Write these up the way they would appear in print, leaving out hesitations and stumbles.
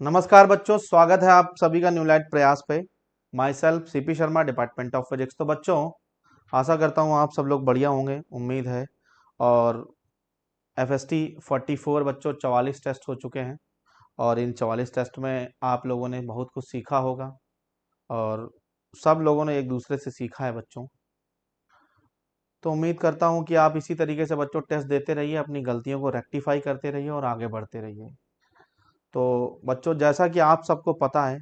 नमस्कार बच्चों, स्वागत है आप सभी का न्यूलाइट प्रयास पे। My self CP Sharma, department of physics. तो बच्चों, आशा करता हूँ आप सब लोग बढ़िया होंगे, उम्मीद है। और FST 44 बच्चों 44 टेस्ट हो चुके हैं और इन 44 टेस्ट में आप लोगों ने बहुत कुछ सीखा होगा और सब लोगों ने एक दूसरे से सीखा है बच्चों। तो उम्मीद करता हूँ कि आप इसी तरीके से बच्चों टेस्ट देते रहिए, अपनी गलतियों को रेक्टिफाई करते रहिए और आगे बढ़ते रहिए। तो बच्चों, जैसा कि आप सबको पता है,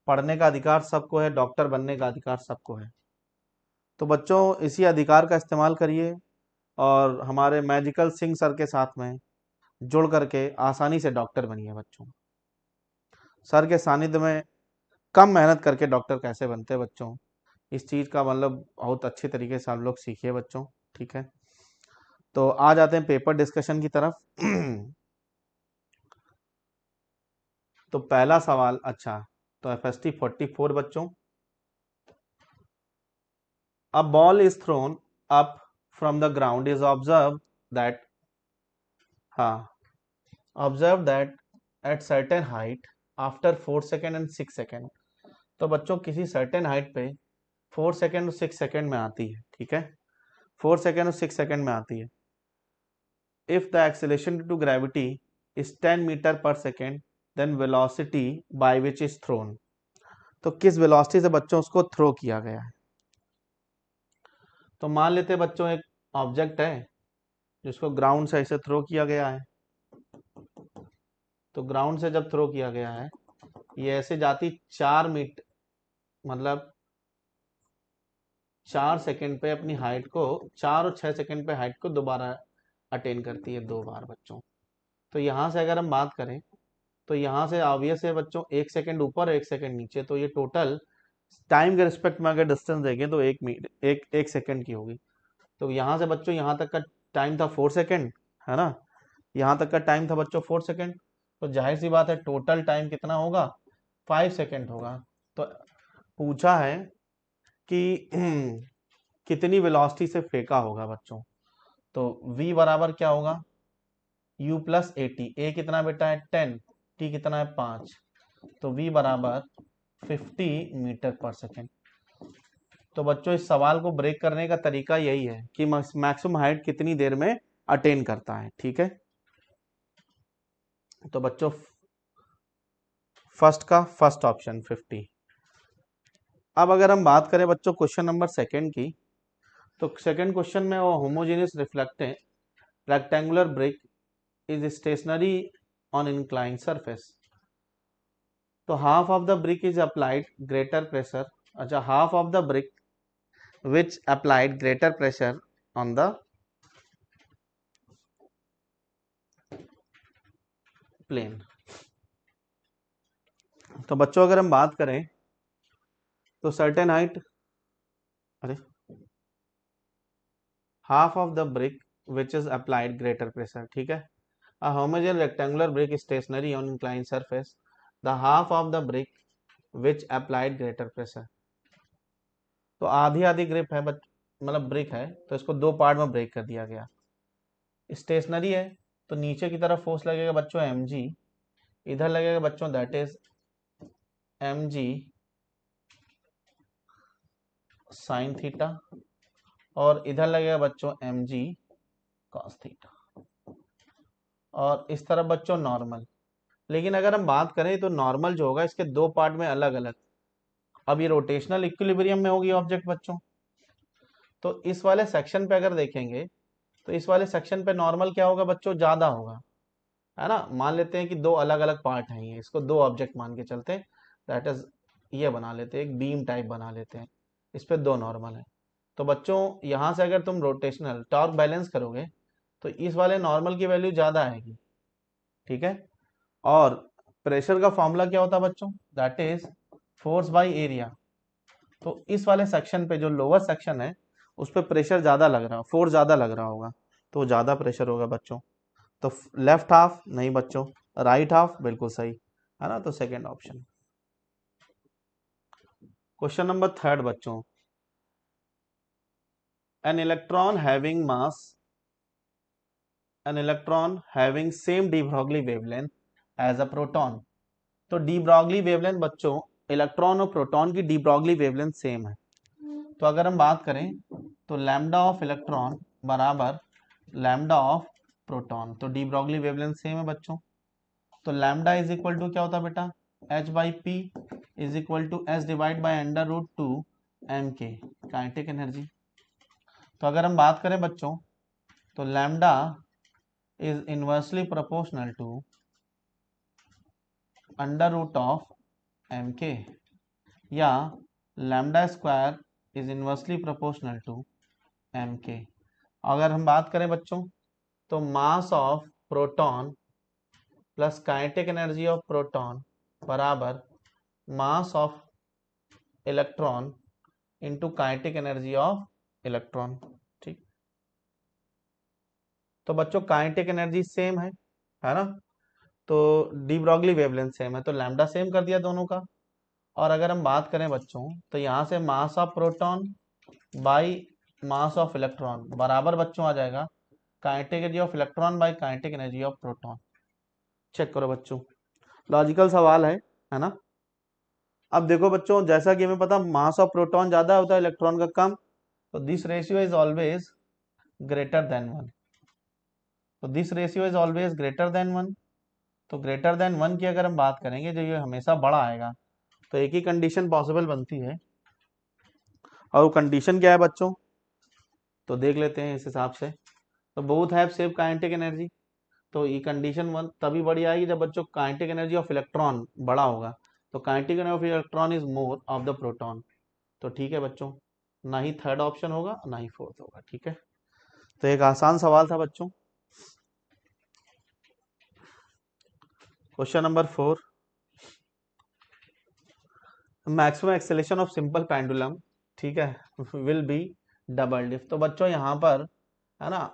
पढ़ने का अधिकार सबको है, डॉक्टर बनने का अधिकार सबको है। तो बच्चों, इसी अधिकार का इस्तेमाल करिए और हमारे मैजिकल सिंह सर के साथ में जुड़ करके आसानी से डॉक्टर बनिए बच्चों। सर के सानिध्य में कम मेहनत करके डॉक्टर कैसे बनते हैं बच्चों, इस चीज़ का मतलब बहुत अच्छे तरीके से आप लोग सीखिए बच्चों। ठीक है, तो आ जाते हैं पेपर डिस्कशन की तरफ। तो पहला सवाल, अच्छा, तो FST 44 बच्चों, a ball is thrown up from the ground is observed that, हाँ, observe that at certain height after 4 second and 6 second. तो बच्चों, किसी सर्टेन हाइट पे 4 सेकेंड और 6 सेकेंड में आती है। ठीक है, 4 सेकेंड और 6 सेकेंड में आती है। If the acceleration due to gravity is 10 metre per second, then velocity by which is thrown. तो किस वेलोसिटी से बच्चों उसको थ्रो किया गया है। तो मान लेते हैं बच्चों, एक ऑब्जेक्ट है जिसको ग्राउंड से ऐसे थ्रो किया गया है। तो ग्राउंड से जब थ्रो किया गया है, ये ऐसे जाती 4 मीटर, मतलब 4 सेकेंड पे अपनी हाइट को, 4 और 6 सेकेंड पे हाइट को दोबारा अटेन करती है 2 बार बच्चों। तो यहाँ से अगर हम बात करें, तो यहाँ से ऑब्वियस है बच्चों, 1 सेकेंड ऊपर और 1 सेकेंड नीचे, तो ये टोटल टाइम के रिस्पेक्ट में अगर डिस्टेंस देखें तो एक सेकेंड की होगी। तो यहाँ से बच्चों यहाँ तक का टाइम था 4 सेकेंड, है ना। यहाँ तक का टाइम था बच्चों 4 सेकेंड। तो जाहिर सी बात है टोटल टाइम कितना होगा, 5 सेकेंड होगा। तो पूछा है कि कितनी वेलोसिटी से फेंका होगा बच्चों। तो v बराबर क्या होगा, u प्लस ए टी। ए कितना बेटा है 10, t कितना है 5। तो v बराबर 50 मीटर पर सेकेंड। तो बच्चों, इस सवाल को ब्रेक करने का तरीका यही है कि मैक्सिमम हाइट कितनी देर में अटेन करता है। ठीक है, तो बच्चों फर्स्ट का फर्स्ट ऑप्शन 50। अब अगर हम बात करें बच्चों क्वेश्चन नंबर सेकंड की, तो सेकंड क्वेश्चन में वो homogeneous reflectant rectangular brick is stationary on incline surface. तो half of the brick is applied greater pressure, अच्छा, half of the brick which applied greater pressure on the plane. तो बच्चों, अगर हम बात करें तो सर्टेन हाइट, अरे, half of the brick which is applied greater pressure. ठीक है, a homogeneous rectangular brick is stationary on inclined surface, the half of the brick which applied greater pressure। तो आधी आधी ग्रिप है मतलब ब्रिक है, तो इसको दो पार्ट में ब्रेक कर दिया गया। स्टेशनरी है, तो नीचे की तरफ फोर्स लगेगा बच्चों mg, इधर लगेगा बच्चों that is mg sine theta, और इधर लगेगा बच्चों mg cos थीटा, और इस तरफ बच्चों नॉर्मल। लेकिन अगर हम बात करें तो नॉर्मल जो होगा इसके दो पार्ट में अलग अलग। अब ये रोटेशनल इक्विलिब्रियम में होगी ऑब्जेक्ट बच्चों। तो इस वाले सेक्शन पे अगर देखेंगे, तो इस वाले सेक्शन पे नॉर्मल क्या होगा बच्चों, ज्यादा होगा, है ना। मान लेते हैं कि दो अलग अलग पार्ट हैं, ये इसको दो ऑब्जेक्ट मान के चलते हैं, दैट इज ये बना लेते हैं, एक बीम टाइप बना लेते हैं, इस पे दो नॉर्मल है। तो बच्चों, यहां से अगर तुम रोटेशनल टॉर्क बैलेंस करोगे तो इस वाले नॉर्मल की वैल्यू ज्यादा आएगी। ठीक है, और प्रेशर का फॉर्मूला क्या होता है बच्चों, that is force by area. तो इस वाले सेक्शन पे जो लोअर सेक्शन है उस पर प्रेशर ज्यादा लग रहा, फोर्स ज्यादा लग रहा होगा, तो ज्यादा प्रेशर होगा बच्चों। तो लेफ्ट हाफ नहीं बच्चों, राइट हाफ बिल्कुल सही, है ना। तो second option. Question number third बच्चों, an electron having mass, an electron having same de Broglie wavelength as a proton तो डी ब्रॉगली वेवलेंथ बच्चों, इलेक्ट्रॉन और प्रोटॉन की डी ब्रॉगली वेवलेंथ सेम है। तो अगर हम बात करें तो लैम्डा ऑफ इलेक्ट्रॉन बराबर लैम्डा ऑफ प्रोटॉन, तो डी ब्रॉगली वेवलेंथ सेम है बच्चों। तो लैम्डा इज इक्वल टू क्या होता है बेटा, h by p is equal to s divide by under root two m k kinetic energy. तो अगर हम बात करें बच्चों तो lambda is inversely proportional to under root of m k, या lambda square is inversely proportional to m k. अगर हम बात करें बच्चों तो mass of proton plus kinetic energy of proton बराबर mass of electron into kinetic energy of electron. ठीक, तो बच्चों काइनेटिक एनर्जी सेम है ना, तो डी ब्रॉगली वेवलेंथ सेम है, तो लैम्डा सेम कर दिया दोनों का। और अगर हम बात करें बच्चों तो यहाँ से mass of proton by mass of electron बराबर बच्चों आ जाएगा kinetic energy of electron by kinetic energy of proton. Check करो बच्चों, लॉजिकल सवाल है ना। अब देखो बच्चों, जैसा कि हमें पता मास ऑफ प्रोटॉन ज्यादा होता है इलेक्ट्रॉन का कम, तो this ratio is always greater than 1। तो this ratio is always greater than 1, तो ग्रेटर देन 1 की अगर हम बात करेंगे जो ये हमेशा बड़ा आएगा, तो एक ही कंडीशन पॉसिबल बनती है, और वो कंडीशन क्या है बच्चों, तो देख लेते हैं इस हिसाब से। तो both have same kinetic energy, तो ये कंडीशन वन तभी बड़ी आएगी जब बच्चों काइनेटिक एनर्जी ऑफ इलेक्ट्रॉन बड़ा होगा, तो kinetic energy of electron is more of the proton. तो ठीक है बच्चों, ना ही थर्ड ऑप्शन होगा ना ही फोर्थ होगा। ठीक है, तो एक आसान सवाल था बच्चों। Question number 4, maximum acceleration of simple pendulum, ठीक है, विल बी डबल डिफ। तो बच्चों यहाँ पर है ना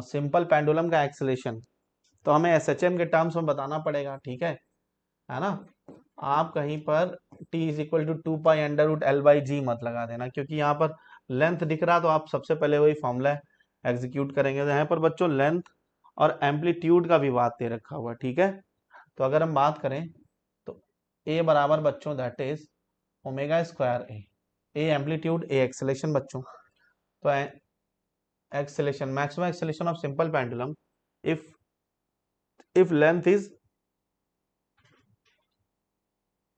सिंपल पेंडुलम का एक्सेलेरेशन तो हमें एसएचएम के टर्म्स में बताना पड़ेगा। ठीक है ना, आप कहीं पर t is equal to 2 pi under root l by g मत लगा देना, क्योंकि यहाँ पर लेंथ दिख रहा तो आप सबसे पहले वही फॉर्मूला एग्जीक्यूट करेंगे। तो यहाँ पर बच्चों लेंथ और एम्पलीट्यूड का भी बात दे रखा हुआ। ठीक है, तो अगर हम बात करें तो a बराबर बच्चों that is omega square a amplitude a acceleration बच्चों। तो acceleration maximum acceleration of simple pendulum if length is,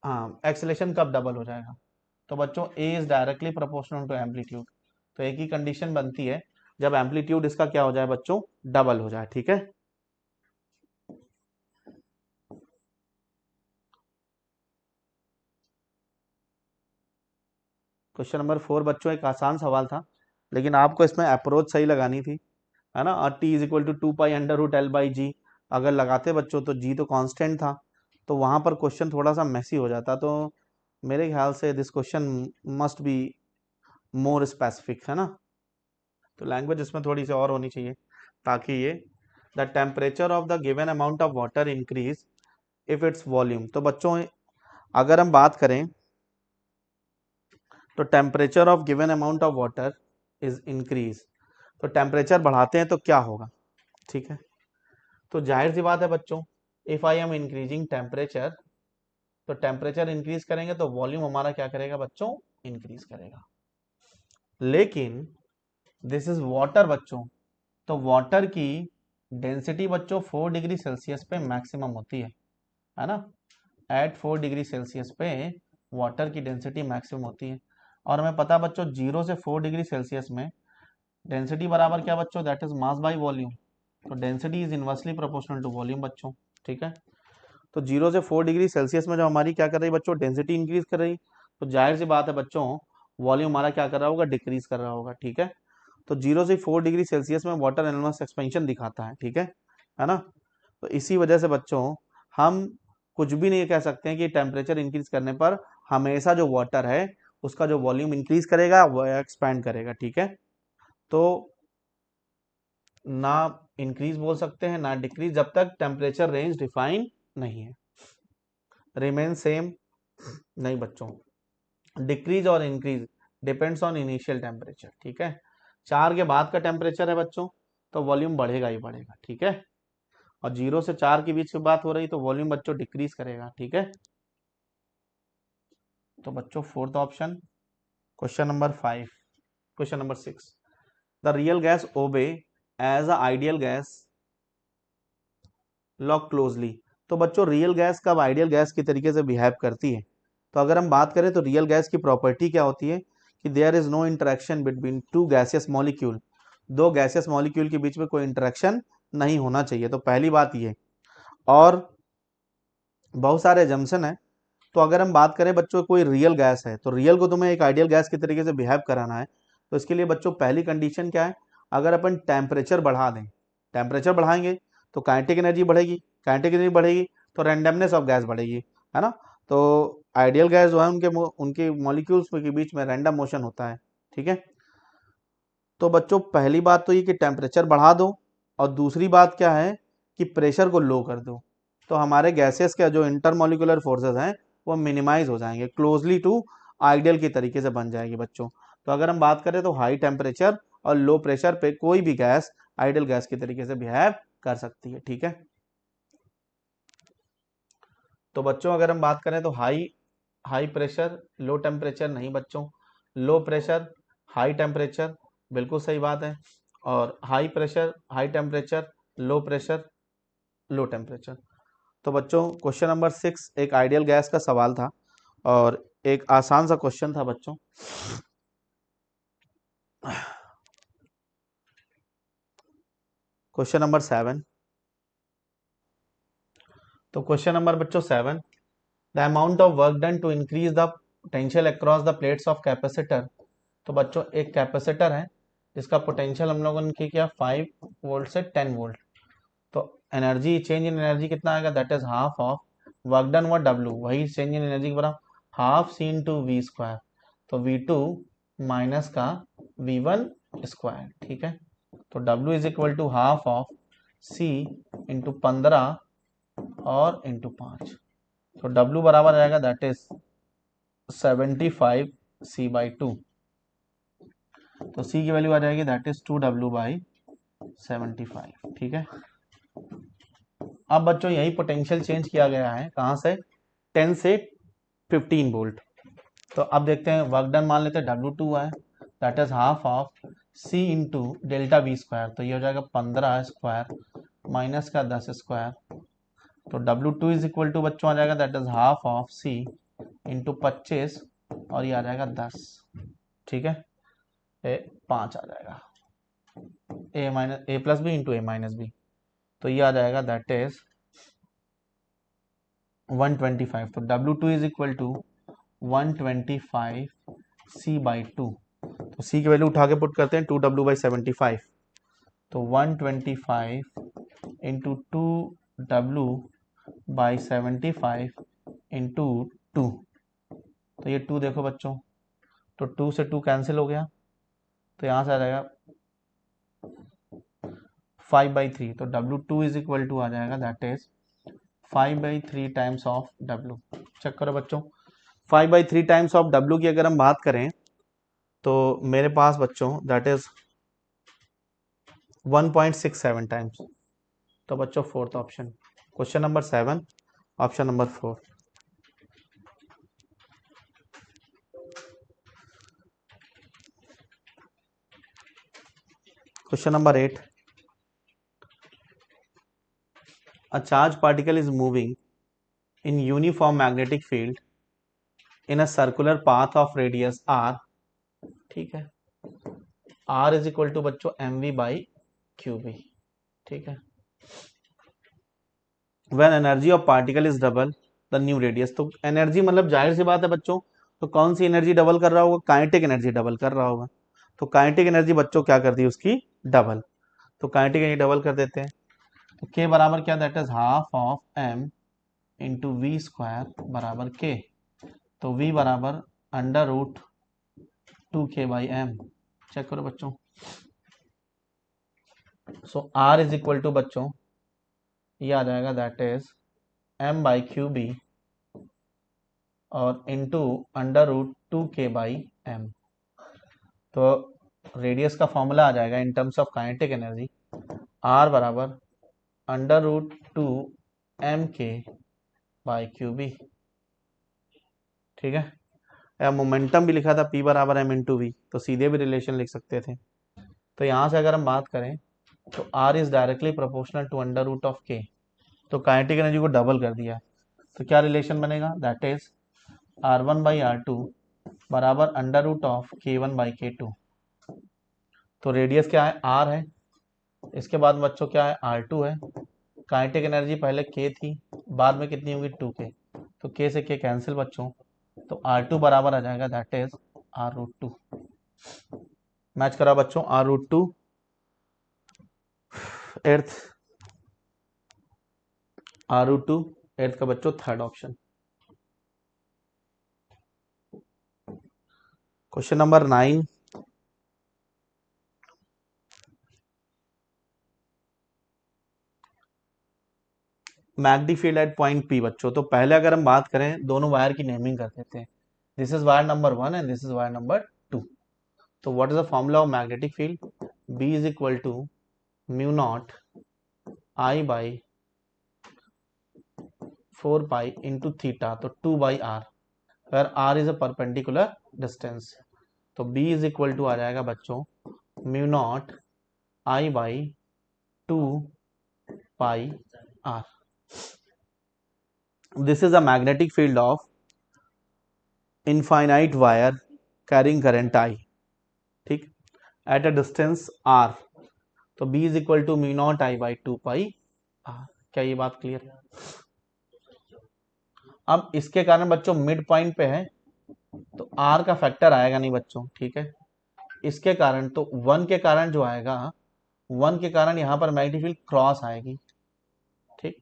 हाँ एक्सेलेरेशन कब डबल हो जाएगा, तो बच्चों a is directly proportional to amplitude. तो एक ही कंडीशन बनती है जब एम्पलीट्यूड इसका क्या हो जाए बच्चों, डबल हो जाए। ठीक है, क्वेश्चन नंबर 4 बच्चों एक आसान सवाल था, लेकिन आपको इसमें अप्रोच सही लगानी थी, है ना। और t is equal to 2 pi under root l by g अगर लगाते बच्चों तो g तो कांस्टेंट था, तो वहां पर क्वेश्चन थोड़ा सा मेसी हो जाता। तो मेरे ख्याल से this question must be more specific, है ना। तो लैंग्वेज इसमें थोड़ी सी और होनी चाहिए ताकि ये the temperature of the given amount of water increase if its volume. तो बच्चों अगर हम बात करें तो temperature of given amount of water is increase, तो टेम्परेचर बढ़ाते हैं तो क्या होगा। ठीक है, तो जाहिर सी बात है बच्चों, if I am increasing temperature, तो टेम्परेचर इंक्रीज करेंगे तो वॉल्यूम हमारा क्या करेगा बच्चों, इंक्रीज करेगा। लेकिन दिस इज वाटर बच्चों, तो वाटर की डेंसिटी बच्चों 4 डिग्री सेल्सियस पे मैक्सिमम होती है ना। एट 4 डिग्री सेल्सियस पे वाटर की डेंसिटी मैक्सिमम होती है, और हमें पता बच्चों 0 से 4 डिग्री सेल्सियस में डेंसिटी बराबर क्या बच्चों, that is mass by volume. तो density is inversely proportional to volume बच्चों। ठीक है, तो 0 से 4 डिग्री सेल्सियस में जो हमारी क्या कर रही है बच्चों, डेंसिटी इंक्रीज कर रही, तो जाहिर सी बात है बच्चों वॉल्यूम हमारा क्या कर रहा होगा, डिक्रीज कर रहा होगा। ठीक है, तो 0 से 4 डिग्री सेल्सियस में वाटर एनॉर्मस एक्सपेंशन दिखाता है। ठीक है ना, तो इसी वजह से बच्चों हम कुछ भी नहीं कह सकते हैं कि टेम्परेचर इंक्रीज करने पर हमेशा जो वाटर है उसका जो वॉल्यूम इंक्रीज करेगा वो एक्सपैंड करेगा। ठीक है, तो ना इंक्रीज बोल सकते हैं ना डिक्रीज, जब तक टेम्परेचर रेंज डिफाइन नहीं है। रिमेन सेम नहीं बच्चों, डिक्रीज और increase depends on initial temperature. ठीक है, 4 के बाद का टेम्परेचर है बच्चों तो वॉल्यूम बढ़ेगा ही बढ़ेगा। ठीक है, और 0 से 4 के बीच की बात हो रही तो वॉल्यूम बच्चों डिक्रीज करेगा। ठीक है, तो बच्चों fourth option. Question number 5, question number 6, the real gas obey as a ideal gas law closely. तो बच्चों रियल गैस कब आइडियल गैस की तरीके से बिहेव करती है? तो अगर हम बात करें तो रियल गैस की प्रॉपर्टी क्या होती है कि there is no interaction between two gaseous molecule, दो गैसियस मॉलिक्यूल के बीच में कोई इंटरेक्शन नहीं होना चाहिए। तो पहली बात ये, और बहुत सारे जम्सन है। तो अगर हम बात करें बच्चों कोई रियल गैस है तो रियल को तुम्हें एक आइडियल गैस की तरीके से बिहेव कराना है, तो इसके लिए बच्चों पहली कंडीशन क्या है, अगर अपन टेम्परेचर बढ़ा दें, टेम्परेचर बढ़ाएंगे तो काइनेटिक एनर्जी बढ़ेगी, काइनेटिक एनर्जी बढ़ेगी तो रैंडमनेस ऑफ गैस बढ़ेगी, है ना। तो आइडियल गैस जो है उनके मॉलिक्यूल्स के बीच में रैंडम मोशन होता है। ठीक है, तो बच्चों पहली बात तो ये कि टेम्परेचर बढ़ा दो, और दूसरी बात क्या है कि प्रेशर को लो कर दो, तो हमारे गैसेस के जो इंटरमोलिकुलर फोर्सेस हैं वो मिनिमाइज हो जाएंगे, क्लोजली टू आइडियल की तरीके से बन जाएगी बच्चों। तो अगर हम बात करें तो हाई टेम्परेचर और लो प्रेशर पे कोई भी गैस आइडियल गैस की तरीके से बिहेव कर सकती है। ठीक है, तो बच्चों अगर हम बात करें तो high high pressure low temperature नहीं बच्चों, लो प्रेशर हाई टेम्परेचर, बिल्कुल सही बात है। और high pressure high temperature, low pressure low temperature. तो बच्चों क्वेश्चन नंबर 6 एक आइडियल गैस का सवाल था और एक आसान सा क्वेश्चन था बच्चों। क्वेश्चन नंबर 7, तो क्वेश्चन नंबर बच्चों 7, the amount of work done to increase the potential across the plates of capacitor. तो बच्चों एक कैपेसिटर है जिसका पोटेंशियल हम लोगों ने किया 5 वोल्ट से 10 वोल्ट, तो एनर्जी चेंज इन एनर्जी कितना आएगा, that is half of work done व डब्ल्यू, वही चेंज इन एनर्जी के बराबर half C into V square, तो V2 माइनस का V1 स्क्वायर। ठीक है, तो W is equal to half of C into 15 और इंटू 5, तो W बराबर आएगा दैट इज 75 C/2, तो C की वैल्यू आ जाएगी दैट इज 2W/75। ठीक है, अब बच्चों यही पोटेंशियल चेंज किया गया है कहाँ से, 10 से 15 वोल्ट। तो अब देखते हैं वर्क डन मान लेते हैं W2 है, that is half of C into delta we square, तो ये हो जाएगा 15 स्क्वायर माइनस का 10 स्क्वायर, तो W2 इज इक्वल टू बच्चों आ जाएगा that is half of C into 25 और ये आ जाएगा 10। ठीक है, 5 आ जाएगा, A plus B into A-B, तो ये आ जाएगा दैट इज 125, तो W2 is equal to 125 C/2, तो C की वैल्यू उठा के पुट करते हैं 2W/75, तो 125 इंटू 2W/75 इंटू 2, तो ये 2 देखो बच्चों, तो 2 से 2 कैंसिल हो गया, तो यहाँ से आ जाएगा 5/3, तो W2 इज इक्वल टू आ जाएगा that is 5/3 times of W। चेक करो बच्चों, 5/3 टाइम्स ऑफ W की अगर हम बात करें तो मेरे पास बच्चों दैट इज 1.67 टाइम्स। तो बच्चों fourth option, question number 7 option number 4। Question number 8, a charged particle is moving in uniform magnetic field in a circular path of radius r। ठीक है, r इज इक्वल टू बच्चों mv/qb। ठीक है, when energy of particle is double the new radius, तो energy मतलब जाहिर सी बात है बच्चों, तो कौन सी एनर्जी डबल कर रहा होगा, काइनेटिक एनर्जी डबल कर रहा होगा, तो काइनेटिक एनर्जी बच्चों क्या करती है उसकी डबल, तो काइनेटिक एनर्जी डबल कर देते हैं, तो k बराबर क्या, that is half of m into V square बराबर k, तो v बराबर √2k/m। चेक करो बच्चों, so r is equal to बच्चों ये आ जाएगा दैट इज m/qb और इंटू √2k/m, तो रेडियस का फॉर्मूला आ जाएगा in terms of kinetic energy r बराबर √2mk/qb, ठीक है। या मोमेंटम भी लिखा था P बराबर m इंटू वी, तो सीधे भी रिलेशन लिख सकते थे। तो यहाँ से अगर हम बात करें तो R is directly proportional to √k, तो काइनेटिक एनर्जी को डबल कर दिया। तो क्या रिलेशन बनेगा, दैट इज R1/R2 बराबर √k1/k2। तो रेडियस क्या है, R है, इसके बाद बच्चों क्या है, R2 है। काइनेटिक एनर्जी पहले k थी, बाद में कितनी होगी 2k, तो k से k कैंसिल बच्चों, तो R2 बराबर आ जाएगा दैट इज R√2। मैच करा बच्चों, R√2 एर्थ, R√2 एर्थ का बच्चों third option. Question number 9, magnetic field at point P बच्चों। तो पहले अगर हम बात करें, दोनों वायर की नेमिंग कर देते हैं। This is wire number 1 and this is wire number 2। तो what is the formula of magnetic field, B is equal to mu not I by 4 pi into theta, तो 2/r, where r is a perpendicular distance. तो B is equal to आ जाएगा बच्चों mu not I by 2πr। This is a magnetic field of infinite wire carrying current I, ठीक, at a distance r। तो B is equal to mu not I by 2πr। क्या ये बात clear है? अब इसके कारण बच्चों मिड पॉइंट पे है, तो r का फैक्टर आएगा नहीं बच्चों, ठीक है। इसके कारण तो 1 के कारण जो आएगा, 1 के कारण यहां पर मैग्नेटिक फील्ड क्रॉस आएगी, ठीक।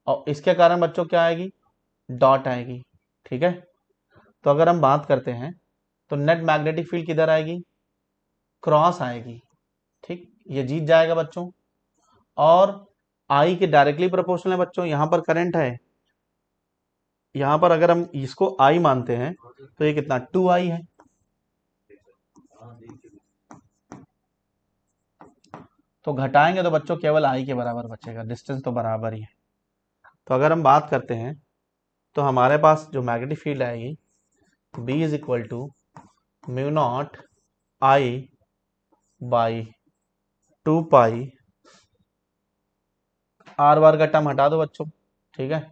और इसके कारण बच्चों क्या आएगी, डॉट आएगी, ठीक है। तो अगर हम बात करते हैं तो नेट मैग्नेटिक फील्ड किधर आएगी, क्रॉस आएगी, ठीक, ये जीत जाएगा बच्चों। और आई के डायरेक्टली प्रोपोर्शनल है बच्चों, यहां पर करंट है, यहां पर अगर हम इसको आई मानते हैं तो ये कितना 2i है। तो घटाएंगे तो बच्चों केवल आई के बराबर बचेगा, डिस्टेंस तो बराबर ही है। तो अगर हम बात करते हैं तो हमारे पास जो मैग्नेटिक फील्ड आएगी, B is equal to mu not I by 2π, r bar का टर्म हटा दो बच्चों, ठीक है।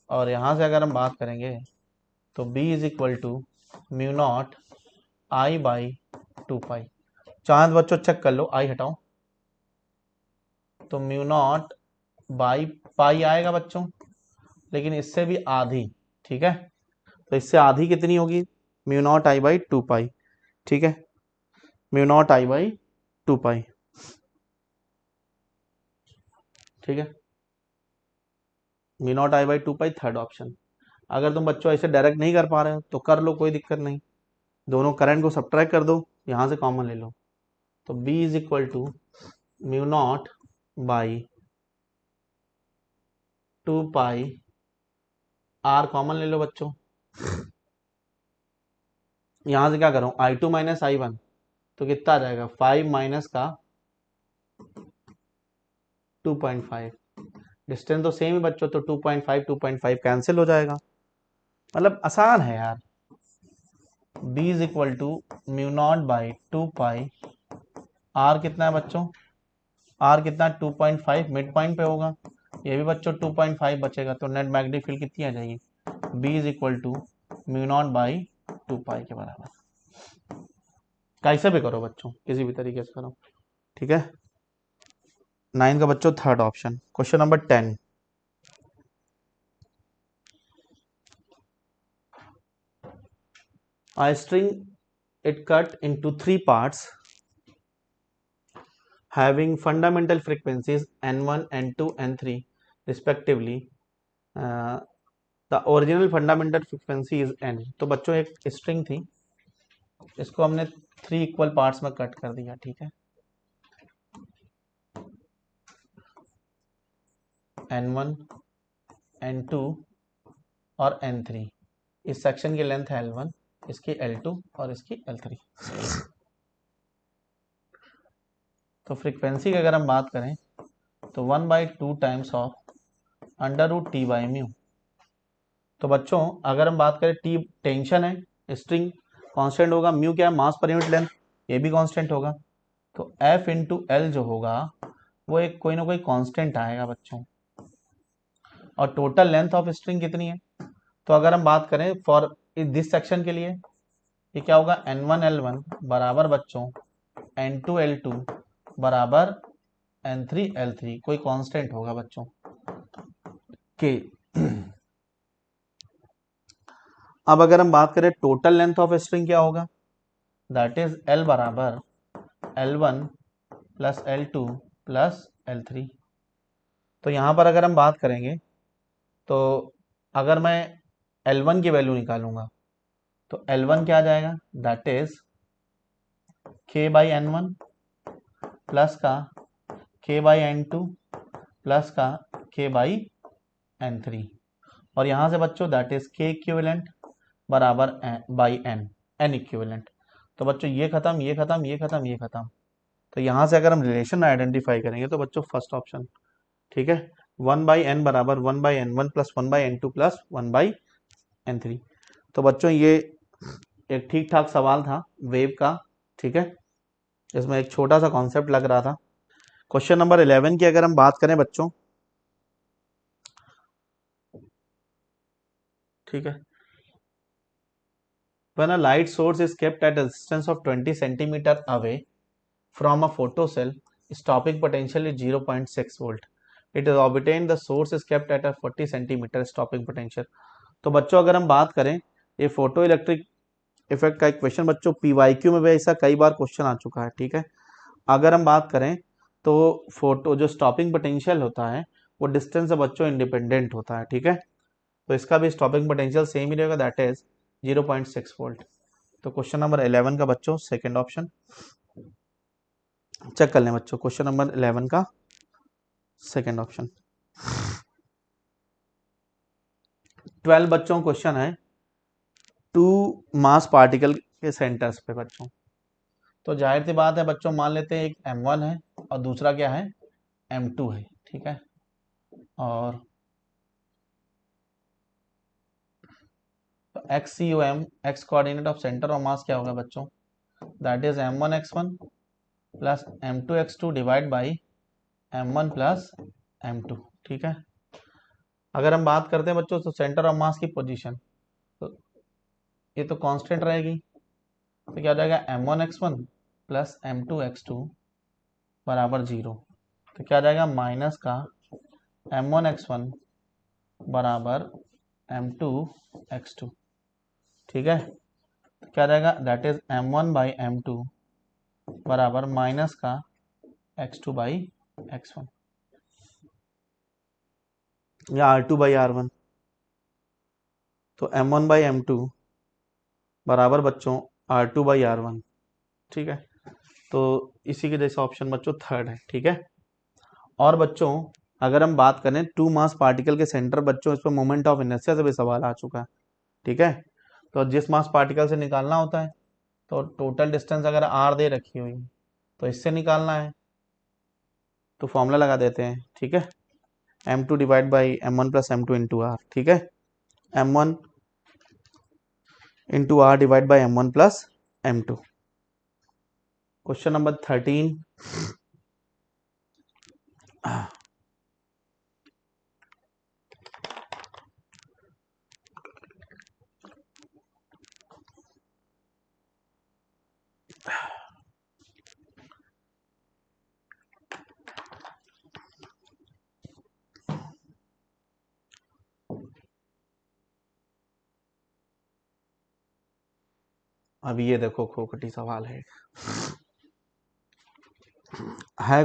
और यहां से अगर हम बात करेंगे तो B is equal to mu not I by 2π। चांद बच्चों चेक कर लो, आई हटाओ, तो म्यू नॉट बाई पाई आएगा बच्चों, लेकिन इससे भी आधी, ठीक है। तो इससे आधी कितनी होगी, म्यू नॉट I बाई 2π, ठीक है, म्यू नॉट I बाई 2π, ठीक है, mu not I by 2π third option. अगर तुम बच्चों ऐसे डायरेक्ट नहीं कर पा रहे हो तो कर लो, कोई दिक्कत नहीं, दोनों करंट को सब्ट्रैक्ट कर दो, यहां से कॉमन ले लो। तो B is equal to mu not by 2π, r common ले लो बच्चों। यहां से क्या करूं, I2 माइनस I1, तो कितना आ जाएगा 5 माइनस का 2.5, डिस्टेंस तो सेम ही बच्चों, तो 2.5 कैंसिल हो जाएगा, मतलब आसान है यार। B is equal to mu not by 2π, r कितना है बच्चों, आर कितना 2.5, मिड पॉइंट पे होगा, ये भी बच्चों 2.5 बचेगा, तो नेट मैग्नेटिक फील्ड कितनी आ जाएगी, B is equal to mu not by 2π के बराबर। कैसे भी करो बच्चों, किसी भी तरीके से करो, ठीक है। 9 का बच्चों third option. Question number 10, a string it cut into 3 parts having fundamental frequencies n1 n2 n3 respectively, the original fundamental frequency is n। तो बच्चों एक स्ट्रिंग थी, इसको हमने 3 इक्वल पार्ट्स में कट कर दिया, ठीक है, n1 n2 और n3। इस सेक्शन की लेंथ है L1, इसकी L2 और इसकी L3। तो फ्रीक्वेंसी की अगर हम बात करें तो 1/2 times of under root T by mu. तो बच्चों अगर हम बात करें, टी टेंशन है, स्ट्रिंग कांस्टेंट होगा, म्यू क्या है, मास पर यूनिट लेंथ, ये भी कांस्टेंट होगा। तो एफ इंटू एल जो होगा वो एक कोई ना कोई कांस्टेंट आएगा बच्चों। और टोटल लेंथ ऑफ स्ट्रिंग कितनी है, तो अगर हम बात करें फॉर दिस सेक्शन के लिए, ये क्या होगा, N1 L1 बराबर बच्चों N2 L2 बराबर N3 L3, कोई कांस्टेंट होगा बच्चों के। अब अगर हम बात करें टोटल लेंथ ऑफ स्ट्रिंग क्या होगा, दैट इज L बराबर L1 plus L2 plus L3। तो यहां पर अगर हम बात करेंगे तो अगर मैं L1 की वैल्यू निकालूंगा तो L1 क्या आ जाएगा, that is K by N1 plus का K बाई N2 प्लस का K बाई N3। और यहां से बच्चों दैट इज K इक्विवेलेंट बराबर बाई N इक्विवेलेंट। तो बच्चों ये खत्म, ये खत्म, ये खत्म, ये खत्म। तो यहां से अगर हम रिलेशन आइडेंटिफाई करेंगे तो बच्चों फर्स्ट ऑप्शन, ठीक है, 1/n बराबर 1/n1 plus 1/n2 plus 1/n3। तो बच्चों ये एक ठीक ठाक सवाल था वेव का, ठीक है, इसमें एक छोटा सा कॉन्सेप्ट लग रहा था। क्वेश्चन नंबर 11 की अगर हम बात करें बच्चों, ठीक है, when a light source is kept at a distance of 20 centimeter away from a photocell, stopping potential is 0.6 volt. It is obtained the source is kept at a 40 centimeter stopping potential. तो बच्चों अगर हम बात करें, ये photo electric effect का एक question बच्चों PYQ में भी ऐसा कई बार क्वेश्चन आ चुका है, ठीक है। अगर हम बात करें तो फोटो जो स्टॉपिंग पोटेंशियल होता है वो डिस्टेंस से बच्चों इंडिपेंडेंट होता है, ठीक है। तो इसका भी स्टॉपिंग पोटेंशियल सेम ही रहेगा, दैट इज 0.6 वोल्ट। तो क्वेश्चन नंबर 11 का बच्चों सेकंड ऑप्शन चेक कर लें बच्चों, क्वेश्चन नंबर 11 का सेकंड ऑप्शन। 12 बच्चों क्वेश्चन है 2 मास पार्टिकल के सेंटर्स पे बच्चों। तो जाहिर सी बात है बच्चों, मान लेते हैं एक M1 है और दूसरा क्या है, M2 है, ठीक है। और तो XCOM x coordinate of centre of mass क्या होगा बच्चों, that is M1 x1 plus M2 x2 divide by M1 plus M2, ठीक है। अगर हम बात करते हैं बच्चों तो सेंटर ऑफ मास की पोजीशन, तो ये तो कांस्टेंट रहेगी, तो क्या हो जाएगा M1 x1 plus M2 x2 बराबर 0। तो क्या आ जाएगा माइनस का M1 x1 बराबर M2 x2, ठीक है। तो क्या आ जाएगा, that is M1 by M2 बराबर माइनस का x2 बाई x1 या R2 बाई R1। तो M1 बाई M2 बराबर बच्चों R2 बाई R1, ठीक है। तो इसी के जैसा ऑप्शन बच्चों थर्ड है, ठीक है। और बच्चों अगर हम बात करें 2 मास पार्टिकल के सेंटर बच्चों, इस पर मोमेंट ऑफ इनर्शिया से भी सवाल आ चुका है, ठीक है। तो जिस मास पार्टिकल से निकालना होता है, तो टोटल डिस्टेंस अगर R दे रखी हुई तो इससे निकालना है, तो फॉर्मूला लगा देते हैं, ठीक है, M2 divide by M1 plus M2 into R, ठीक है, M1 into R divide by M1 plus M2। Question number 13, अब ये देखो खोखटी सवाल है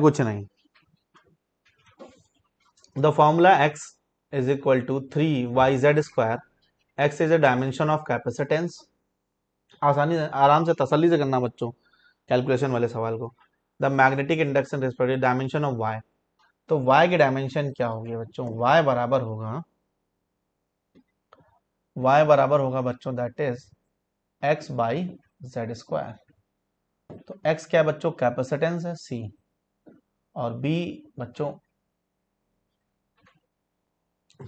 कुछ नहीं। The formula x is equal to 3yz square, x is a dimension of capacitance. आसानी से आराम से तसल्ली से करना बच्चों कैलकुलेशन वाले सवाल को। The magnetic induction respective dimension of y, तो y की डायमेंशन क्या होगी बच्चों, y बराबर होगा बच्चों that is x by Z square. तो x क्या है बच्चों, कैपेसिटेंस है c, और b बच्चों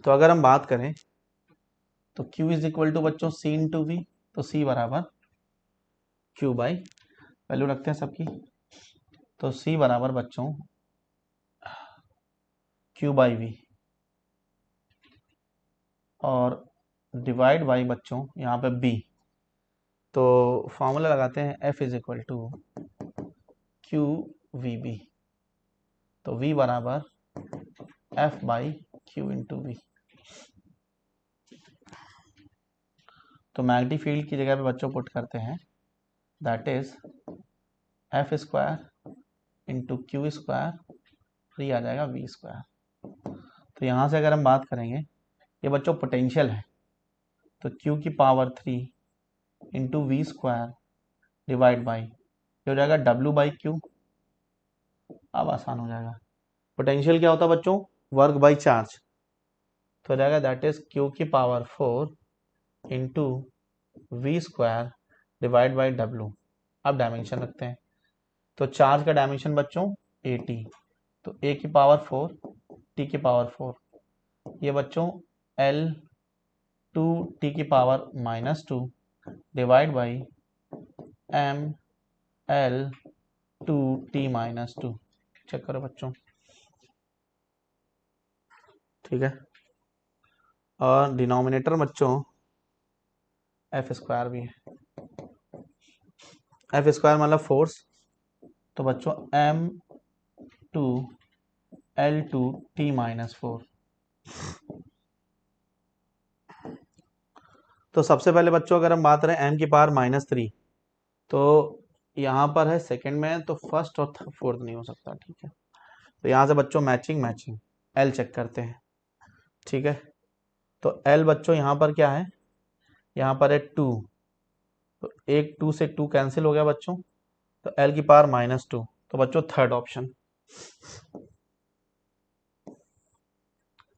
तो अगर हम बात करें तो Q इज इक्वल टू बच्चों C इंटू V, तो C बराबर Q बाई, वैल्यू रखते हैं सबकी, तो C बराबर बच्चों Q बाई V और डिवाइड बाई बच्चों यहाँ पे B। तो फॉर्मूला लगाते हैं F is equal to Q V B, तो V बराबर F by Q into V. तो मैग्नेटिक फील्ड की जगह पे बच्चों पुट करते हैं, that is F square into Q square, free आ जाएगा V स्क्वायर। तो यहाँ से अगर हम बात करेंगे, ये बच्चों पोटेंशियल है, तो Q की power 3 into V square divide by, ये हो जाएगा W बाई क्यू। अब आसान हो जाएगा, पोटेंशियल क्या होता है बच्चों, वर्क बाई चार्ज, तो हो जाएगा दैट इज Q की power 4 into V square divide by W। अब डायमेंशन रखते हैं, तो चार्ज का डायमेंशन बच्चों AT, तो A की पावर 4 T की पावर 4, ये बच्चों L 2 T की power -2 divide by M L 2 T -2। Check करो बच्चों, ठीक है। और डिनोमिनेटर बच्चों F स्क्वायर भी है, F स्क्वायर मतलब फोर्स, तो बच्चों M 2 L 2 T -4। तो सबसे पहले बच्चों अगर हम बात करें M की पावर -3, तो यहाँ पर है सेकंड में, तो फर्स्ट और फोर्थ नहीं हो सकता, ठीक है। तो यहाँ से बच्चों मैचिंग L चेक करते हैं, ठीक है। तो L बच्चों यहाँ पर क्या है, यहाँ पर है 2, तो एक 2 से 2 कैंसिल हो गया बच्चों, तो L की पावर -2, तो बच्चों थर्ड ऑप्शन।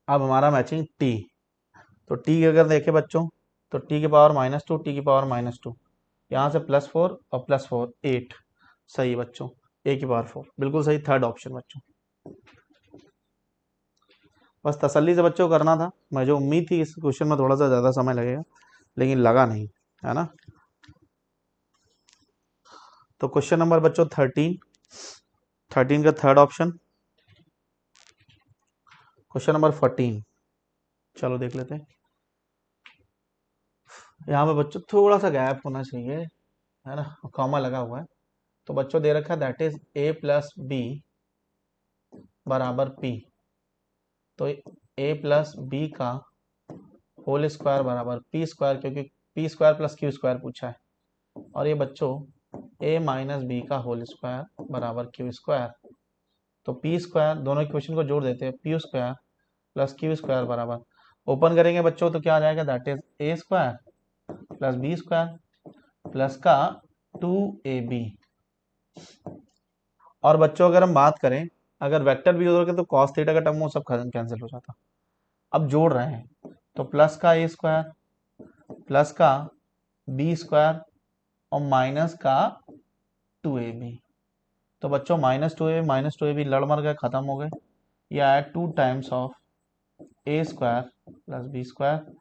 अब हमारा मैचिंग T, तो T अगर देखें बच्चों, तो T की पावर -2, T की पावर -2, यहाँ से +4 और +4 8, सही बच्चों, A की पावर 4 बिल्कुल सही, थर्ड ऑप्शन बच्चों। बस तसल्ली से बच्चों करना था, मुझे उम्मीद थी इस क्वेश्चन में थोड़ा सा ज़्यादा समय लगेगा, लेकिन लगा नहीं, है ना। तो क्वेश्चन नंबर बच्चों 13 का थर्ड ऑप्शन। क्वेश्चन नंबर 14, चलो देख लेते हैं। यहाँ पे बच्चों थोड़ा सा गैप होना चाहिए, है ना, कॉमा लगा हुआ है। तो बच्चों दे रखा है that is A plus B बराबर P, तो A प्लस बी का होल स्क्वायर बराबर P स्क्वायर, क्योंकि P square plus Q square पूछा है, और ये बच्चों A माइनस बी का होल स्क्वायर बराबर Q स्क्वायर। तो P स्क्वायर, दोनों इक्वेशन को जोड़ देते हैं, P square plus Q square बराबर, ओपन करेंगे बच्चों तो क्या आ जाएगा, that is A square plus B square plus का 2AB। और बच्चों अगर हम बात करें, अगर वेक्टर भी होगा तो कॉस थीटा का टर्म वो सब कैंसिल हो जाता। अब जोड़ रहे हैं, तो प्लस का A स्क्वायर प्लस का B स्क्वायर और माइनस का 2AB। तो बच्चों -2AB लड़ मर गए, खत्म हो गए, ये आया 2 times of A square plus B square.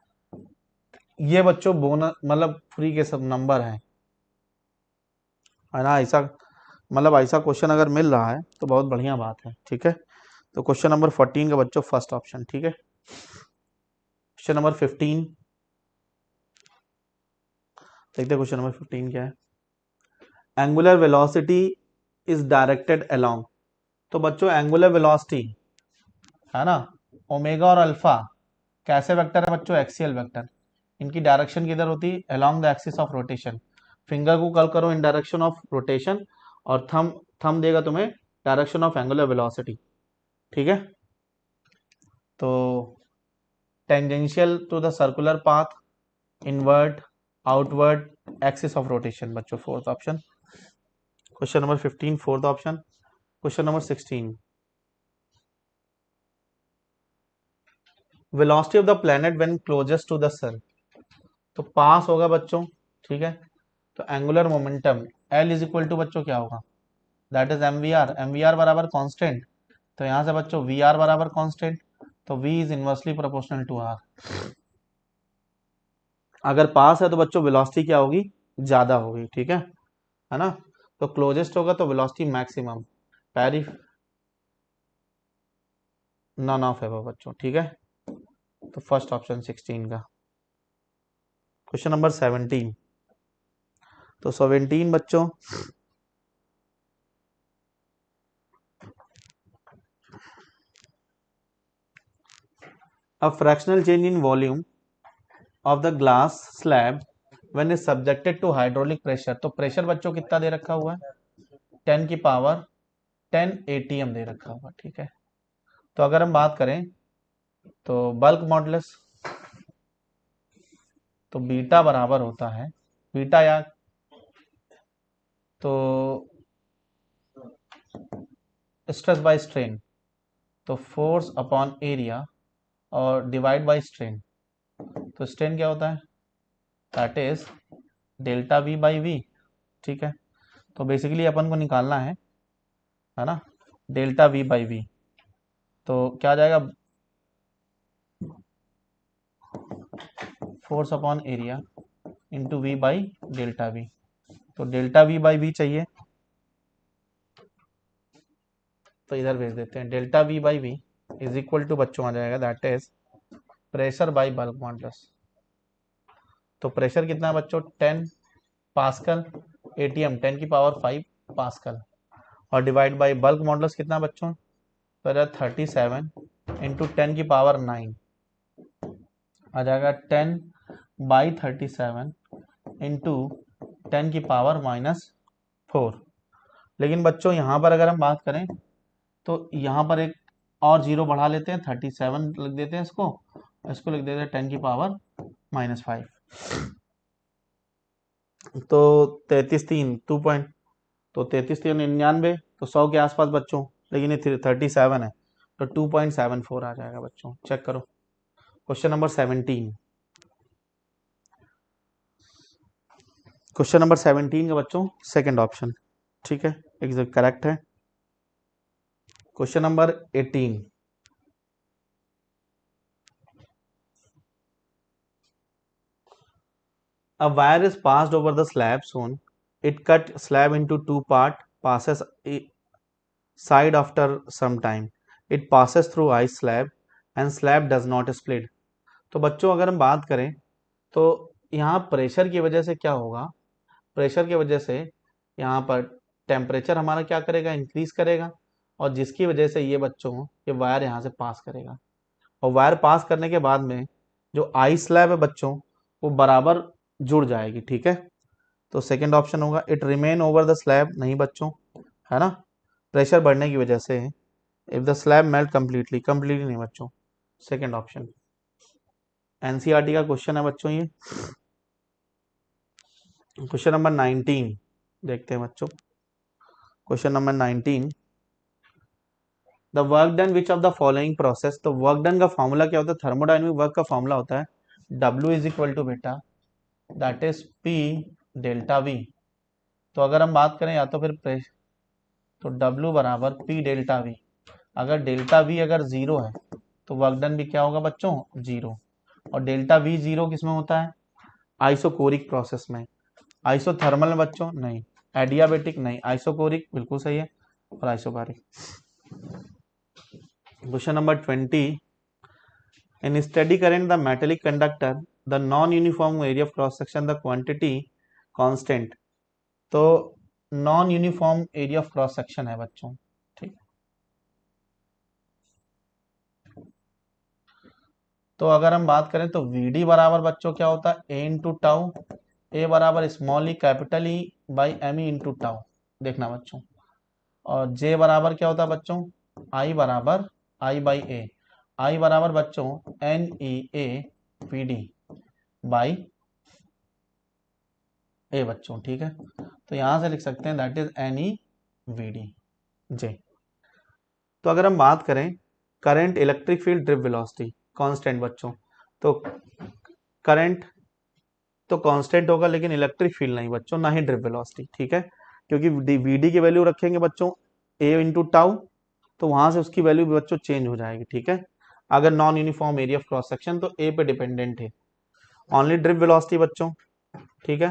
ये बच्चों बोनस मतलब फ्री के सब नंबर हैं, है ना। ऐसा मतलब ऐसा क्वेश्चन अगर मिल रहा है तो बहुत बढ़िया बात है, ठीक है। तो क्वेश्चन नंबर 14 का बच्चों फर्स्ट ऑप्शन, ठीक है। क्वेश्चन नंबर 15 देखते हैं, क्वेश्चन नंबर 15 क्या है। Angular velocity is directed along, तो बच्चों एंगुलर वेलोसिटी है ना, ओमेगा और अल्फा कैसे वेक्टर है बच्चों, एक्सियल वेक्टर, इनकी डायरेक्शन किधर होती है, along the axis of rotation. Finger को कल करो इन डायरेक्शन ऑफ रोटेशन, और थंब देगा तुम्हें डायरेक्शन ऑफ एंगुलर वेलोसिटी, ठीक है। तो tangential to the circular path, inward, outward, axis of rotation बच्चों, fourth option. Question number 15 fourth option. Question number 16, velocity of the planet when closest to the sun, तो पास होगा बच्चों, ठीक है। तो angular momentum L is equal to बच्चों क्या होगा, that is M V R बराबर कांस्टेंट, तो यहाँ से बच्चों वी आर बराबर कांस्टेंट, तो v is inversely proportional to r। अगर पास है तो बच्चों वेलोसिटी क्या होगी, ज्यादा होगी, ठीक है ना। तो क्लोजेस्ट होगा तो वेलोसिटी मैक्सिमम, पैरी नन ऑफ है वो बच्चों, ठीक है। तो फर्स्ट ऑप्शन 16 का। Question number 17। तो 17 बच्चों, a fractional change in volume of the glass slab when is subjected to hydraulic pressure। तो प्रेशर बच्चों कितना दे रखा हुआ है, 10 की पावर 10 ATM दे रखा हुआ, ठीक है। तो अगर हम बात करें तो बल्क मॉडुलस, तो बीटा बराबर होता है, बीटा या तो स्ट्रेस बाय स्ट्रेन, तो फोर्स अपॉन एरिया और डिवाइड बाय स्ट्रेन। तो स्ट्रेन क्या होता है, that is delta V by V, ठीक है। तो बेसिकली अपन को निकालना है ना, डेल्टा वी बाई वी। तो क्या आ जाएगा, force upon area into V by delta V. तो डेल्टा वी बाई वी चाहिए, तो इधर भेज देते हैं, delta V by V is equal to बच्चों आ जाएगा that is pressure by bulk modulus. तो प्रेशर कितना है बच्चों, 10 पास्कल, एटीएम 10 की पावर 5 पास्कल, और डिवाइड बाई बल्क मॉडुलस कितना बच्चों, तो 37 इंटू 10 की पावर 9 आ जाएगा 10 बाई 37 इंटू 10 की पावर -4। लेकिन बच्चों यहाँ पर अगर हम बात करें तो यहाँ पर एक और जीरो बढ़ा लेते हैं, 37 लिख देते हैं इसको, इसको लिख देते हैं 10 की पावर -5। तो 33 2 पॉइंट, तो 33 99, तो 100 के आसपास बच्चों, लेकिन ये 37 है तो 2.74 आ जाएगा बच्चों, चेक करो। क्वेश्चन नंबर 17, क्वेश्चन नंबर 17 का बच्चों सेकंड ऑप्शन, ठीक है, एग्जैक्ट करेक्ट है। Question number 18, a wire is passed over the slab shown, it cut slab into two part, passes side after some time, it passes through ice slab and slab does not split। तो बच्चों अगर हम बात करें तो यहाँ pressure की वजह से क्या होगा, प्रेशर की वजह से यहाँ पर टेम्परेचर हमारा क्या करेगा, इंक्रीज करेगा, और जिसकी वजह से ये बच्चों ये वायर यहाँ से पास करेगा, और वायर पास करने के बाद में जो आई स्लैब है बच्चों वो बराबर जुड़ जाएगी, ठीक है। तो सेकंड ऑप्शन होगा it remain over the slab, नहीं बच्चों, है ना, प्रेशर बढ़ने की वजह से if the slab melt completely, completely नहीं बच्चों, सेकंड ऑप्शन। एनसीईआरटी का क्वेश्चन है बच्चों ये। क्वेश्चन नंबर 19 देखते हैं बच्चों। Question number 19, the work done which of the following process. तो वर्क डन का फॉर्मूला क्या होता है, थर्मोडायनेमिक वर्क का फॉर्मूला होता है W इज इक्वल टू बेटा that is P delta V। तो अगर हम बात करें या तो फिर तो W बराबर P डेल्टा V, अगर डेल्टा V अगर जीरो है तो वर्क डन भी क्या होगा बच्चों, जीरो। और डेल्टा V जीरो किसमें होता है, आइसोकोरिक प्रोसेस में, आइसोथर्मल में बच्चों नहीं, एडियाबेटिक नहीं, आइसोकोरिक बिल्कुल सही है, और isobaric. Question number 20, in steady current the metallic conductor the non uniform area of cross section the quantity constant। तो non uniform area of cross section है बच्चों, ठीक। तो अगर हम बात करें तो वीडी बराबर बच्चों क्या होता है, ए इंटू टाउ, ए बराबर small E capital E by M E into tau, देखना बच्चों। और जे बराबर क्या होता है बच्चों, आई बराबर आई बाई ए, आई बराबर बच्चों n e a p d by a बच्चों, ठीक है। तो यहां से लिख सकते हैं that is n e v d j. तो अगर हम बात करें current, electric field, drift velocity constant बच्चों, तो करंट तो कांस्टेंट होगा लेकिन इलेक्ट्रिक फील्ड नहीं बच्चों, ना ही ड्रिप वेलोसिटी, ठीक है, क्योंकि वीडी की वैल्यू रखेंगे बच्चों ए इंटू टाउ, तो वहां से उसकी वैल्यू बच्चों चेंज हो जाएगी, ठीक है। अगर non uniform area of cross section तो ए पे डिपेंडेंट है। ओनली ड्रिप वेलोसिटी बच्चों, ठीक है,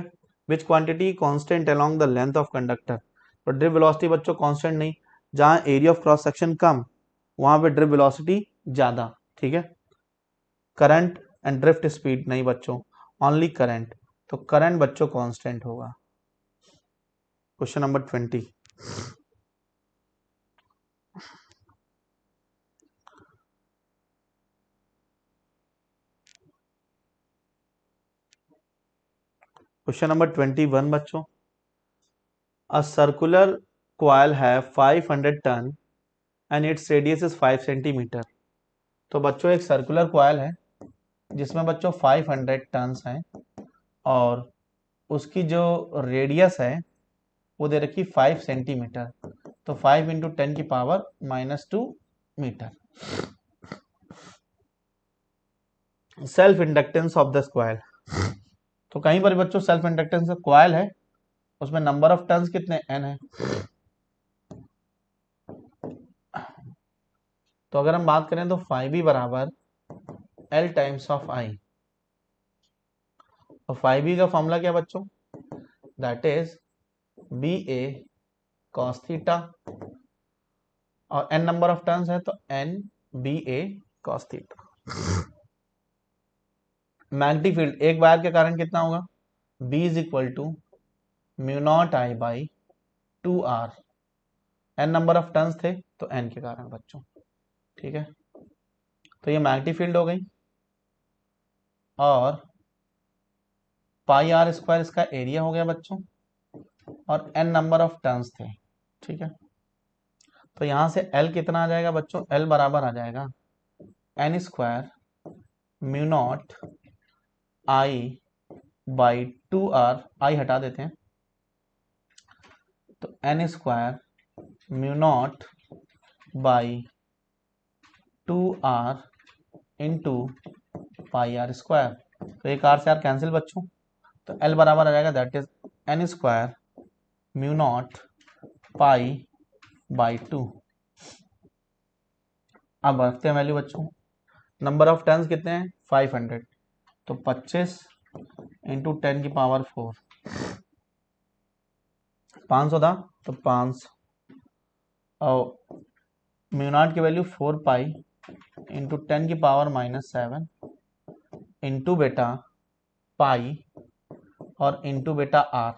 विच quantity constant along the length of conductor. तो ड्रिप वेलोसिटी बच्चों कांस्टेंट नहीं, जहां एरिया ऑफ क्रॉस सेक्शन कम वहां पे ड्रिप वेलोसिटी ज्यादा, ठीक है। करंट एंड ड्रिफ्ट स्पीड नहीं बच्चों, ओनली करंट, तो करंट बच्चों कांस्टेंट होगा। Question number 20। क्वेश्चन नंबर 21 बच्चों, a circular coil have 500 turn and its radius is 5 centimetre. तो बच्चों एक सर्कुलर कॉइल है जिसमें बच्चों 500 टन्स हैं और उसकी जो रेडियस है वो दे रखी 5 सेंटीमीटर, तो 5 इंटू 10 की power -2 metre. Self inductance of the coil, तो कहीं पर बच्चों सेल्फ इंडक्टेंस कॉइल है, उसमें नंबर ऑफ टर्न्स कितने n है। तो अगर हम बात करें तो 5e बराबर L टाइम्स ऑफ I, और 5e का फॉर्मूला क्या बच्चों, that is BA cos theta, और n नंबर ऑफ टर्न्स है तो n BA cos theta. Magnetic field एक वायर के कारण कितना होगा, B is equal to mu not I by 2R, n number of turns थे तो n के कारण बच्चों, ठीक है। तो ये मैग्नेटिक फील्ड हो गई, और पाई आर स्क्वायर इसका एरिया हो गया बच्चों, और n नंबर ऑफ टर्न्स थे, ठीक है। तो यहां से L कितना आ जाएगा बच्चों, L बराबर आ जाएगा n square mu not I by 2R, I हटा देते हैं, तो n square mu not by 2R into pi R square. तो एक आर से आर कैंसिल बच्चों, तो L बराबर आ जाएगा that is n square mu not pi by 2। अब रखते हैं वैल्यू बच्चों, नंबर ऑफ टर्न्स कितने हैं 500, तो 25 इंटू 10 की पावर 4, 500 था तो 500, और म्यू नॉट की वैल्यू 4 पाई इंटू 10 की पावर -7 इंटू बेटा पाई और इंटू बेटा आर,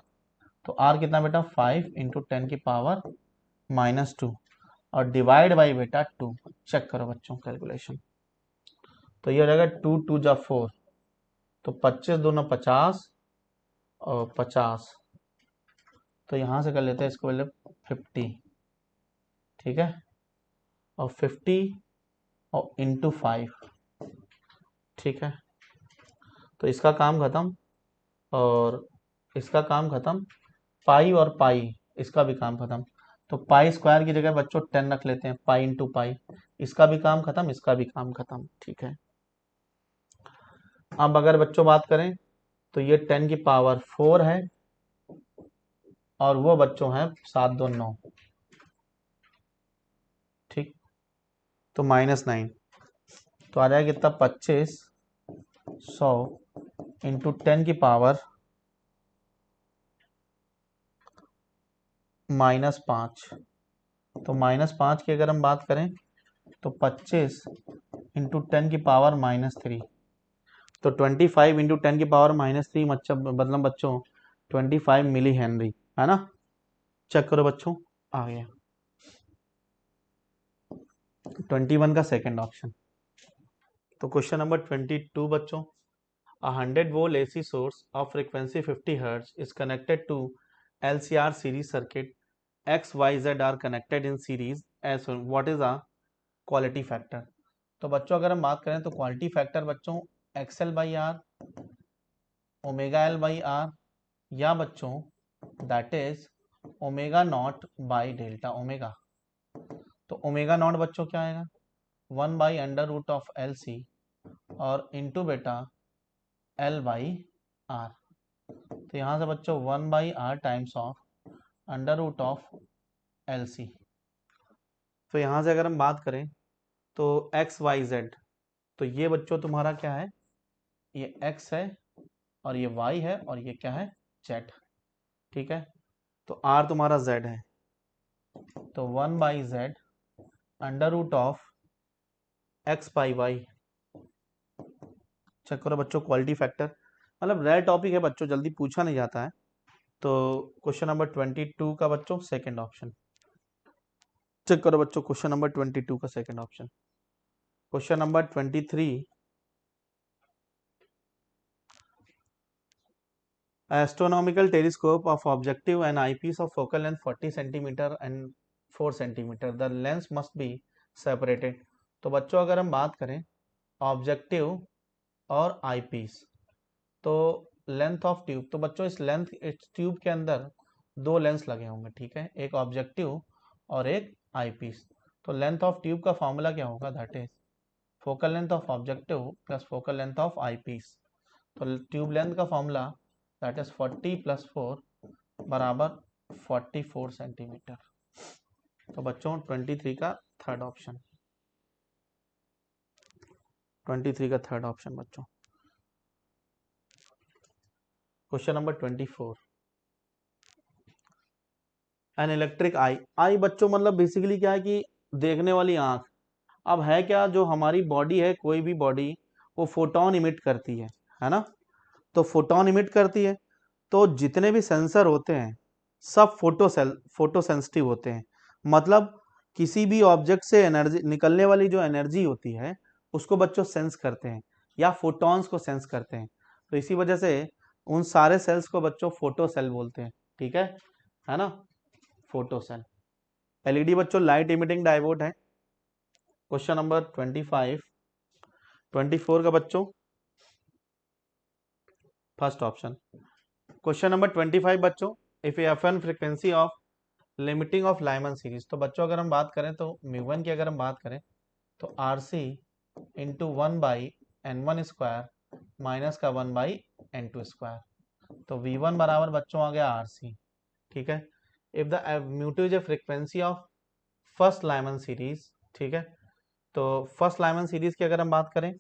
तो आर कितना बेटा 5 इंटू 10 की पावर -2 और डिवाइड बाई बेटा 2। चेक करो बच्चों कैलकुलेशन, तो ये हो जाएगा 2 2 जा 4, तो 25 दूना 50 और 50, तो यहां से कर लेते हैं इसको पहले 50, ठीक है, और 50 और इंटू 5, ठीक है। तो इसका काम खत्म और इसका काम खत्म, पाई और पाई इसका भी काम खत्म, तो पाई स्क्वायर की जगह बच्चों 10 रख लेते हैं, पाई इंटू पाई, इसका भी काम खत्म, इसका भी काम खत्म, ठीक है। अब अगर बच्चों बात करें तो ये 10 की पावर 4 है, और वो बच्चों है 7 2 9, ठीक, तो -9, तो आ जाएगा कितना 25 100 इंटू 10 की पावर -5, तो -5 की अगर हम बात करें तो 25 इंटू 10 की पावर -3, तो 25 इंटू 10 की पावर -3 मतलब बच्चों 25 मिली हेनरी, है ना। चेक करो बच्चों, आ गया 21 का सेकंड ऑप्शन। तो क्वेश्चन नंबर 22 बच्चों, a 100 volt AC source of frequency 50 Hz is connected to LCR series circuit, X, Y, Z are connected in series as well. What is a quality factor? तो बच्चों अगर हम बात करें तो quality factor बच्चों XL by R, omega L by R, या बच्चों that is omega not by delta omega. तो ओमेगा नॉट बच्चों क्या आएगा 1 by under root of L C और इंटू बेटा एल बाई आर, तो यहां से बच्चों 1 by R times of under root of L C. तो यहां से अगर हम बात करें तो एक्स वाई जेड तो ये बच्चों तुम्हारा क्या है, ये x है और ये y है और ये क्या है, z। ठीक है, तो r तुम्हारा z है, तो 1/z under root of x by Y. चेक करो बच्चों क्वालिटी फैक्टर, मतलब रेयर टॉपिक है बच्चों, जल्दी पूछा नहीं जाता है। तो क्वेश्चन नंबर 22 का बच्चों सेकंड ऑप्शन। चेक करो बच्चों क्वेश्चन नंबर 22 का second option. Question number 23, astronomical telescope of objective and eyepiece of focal length 40 cm and 4 cm, the lens must be separated। तो बच्चों अगर हम बात करें ऑब्जेक्टिव और आई पीस, तो लेंथ ऑफ ट्यूब, तो बच्चों इस ट्यूब के अंदर दो लेंस लगे होंगे, ठीक है, एक ऑब्जेक्टिव और एक आई पीस। तो लेंथ ऑफ ट्यूब का फॉर्मूला क्या होगा, that is focal length of objective plus focal length of eyepiece. तो ट्यूब लेंथ का फॉर्मूला दैट इज 40 + 4 बराबर 44 सेंटीमीटर। तो बच्चों 23 का थर्ड ऑप्शन, 23 का थर्ड ऑप्शन बच्चों। क्वेश्चन नंबर 24, एन इलेक्ट्रिक आई। आई बच्चों मतलब बेसिकली क्या है कि देखने वाली आंख। अब है क्या, जो हमारी बॉडी है, कोई भी बॉडी, वो फोटोन इमिट करती है ना। तो फोटोन इमिट करती है, तो जितने भी सेंसर होते हैं सब फोटो सेंसिटिव होते हैं। मतलब किसी भी ऑब्जेक्ट से एनर्जी निकलने वाली जो एनर्जी होती है उसको बच्चों सेंस करते हैं या फोटॉन्स को सेंस करते हैं। तो इसी वजह से उन सारे सेल्स को बच्चों फोटो सेल बोलते हैं, ठीक है ना, फोटो सेल। एलईडी बच्चों लाइट इमिटिंग डायोड है। क्वेश्चन नंबर 25, 24 का बच्चों फर्स्ट ऑप्शन। क्वेश्चन नंबर 25 बच्चों, if f n frequency of limiting of Lyman series. तो बच्चों अगर हम बात करें तो म्यू1 की अगर हम बात करें तो R C into 1/n1² minus का 1/n2²। तो V1 बराबर बच्चों आ गया RC, ठीक है। If the mu two is a frequency of first Lyman series, ठीक है। तो फर्स्ट लाइमन सीरीज की अगर हम बात करें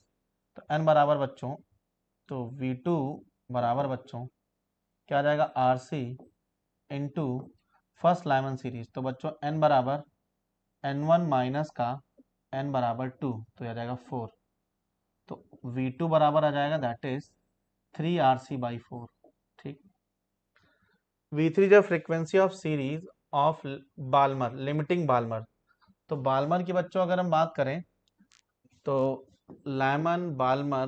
तो n बराबर बच्चों, तो V2 बराबर बच्चों क्या आ जाएगा, RC into first Lyman series. तो बच्चों n बराबर n1 माइनस का n बराबर 2, तो यह आ जाएगा 4। तो V2 बराबर आ जाएगा दैट इज 3RC/4, ठीक। V3 जो frequency of series of Balmer limiting Balmer. तो बाल्मर की बच्चों अगर हम बात करें तो लाइमन बाल्मर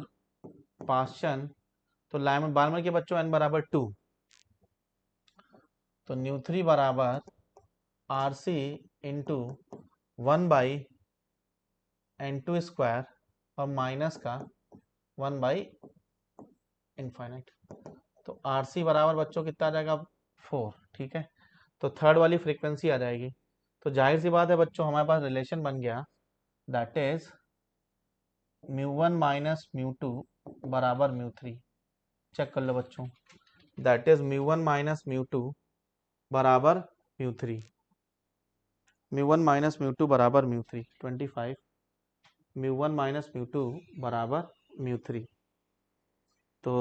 पास्चन, तो लाइमन बाल्मर के बच्चों n बराबर 2, तो न्यू3 बराबर RC इंटू 1/n2² और माइनस का 1/∞। तो RC बराबर बच्चों कितना आ जाएगा, 4, ठीक है। तो थर्ड वाली फ्रीक्वेंसी आ जाएगी। तो जाहिर सी बात है बच्चों हमारे पास रिलेशन बन गया, दैट इज μ1 माइनस μ2 बराबर μ3। चेक कर लो बच्चों, दैट इज μ1 माइनस μ2 बराबर μ3। μ1 माइनस μ2 बराबर μ3, 25 μ1 माइनस μ2 बराबर μ3। तो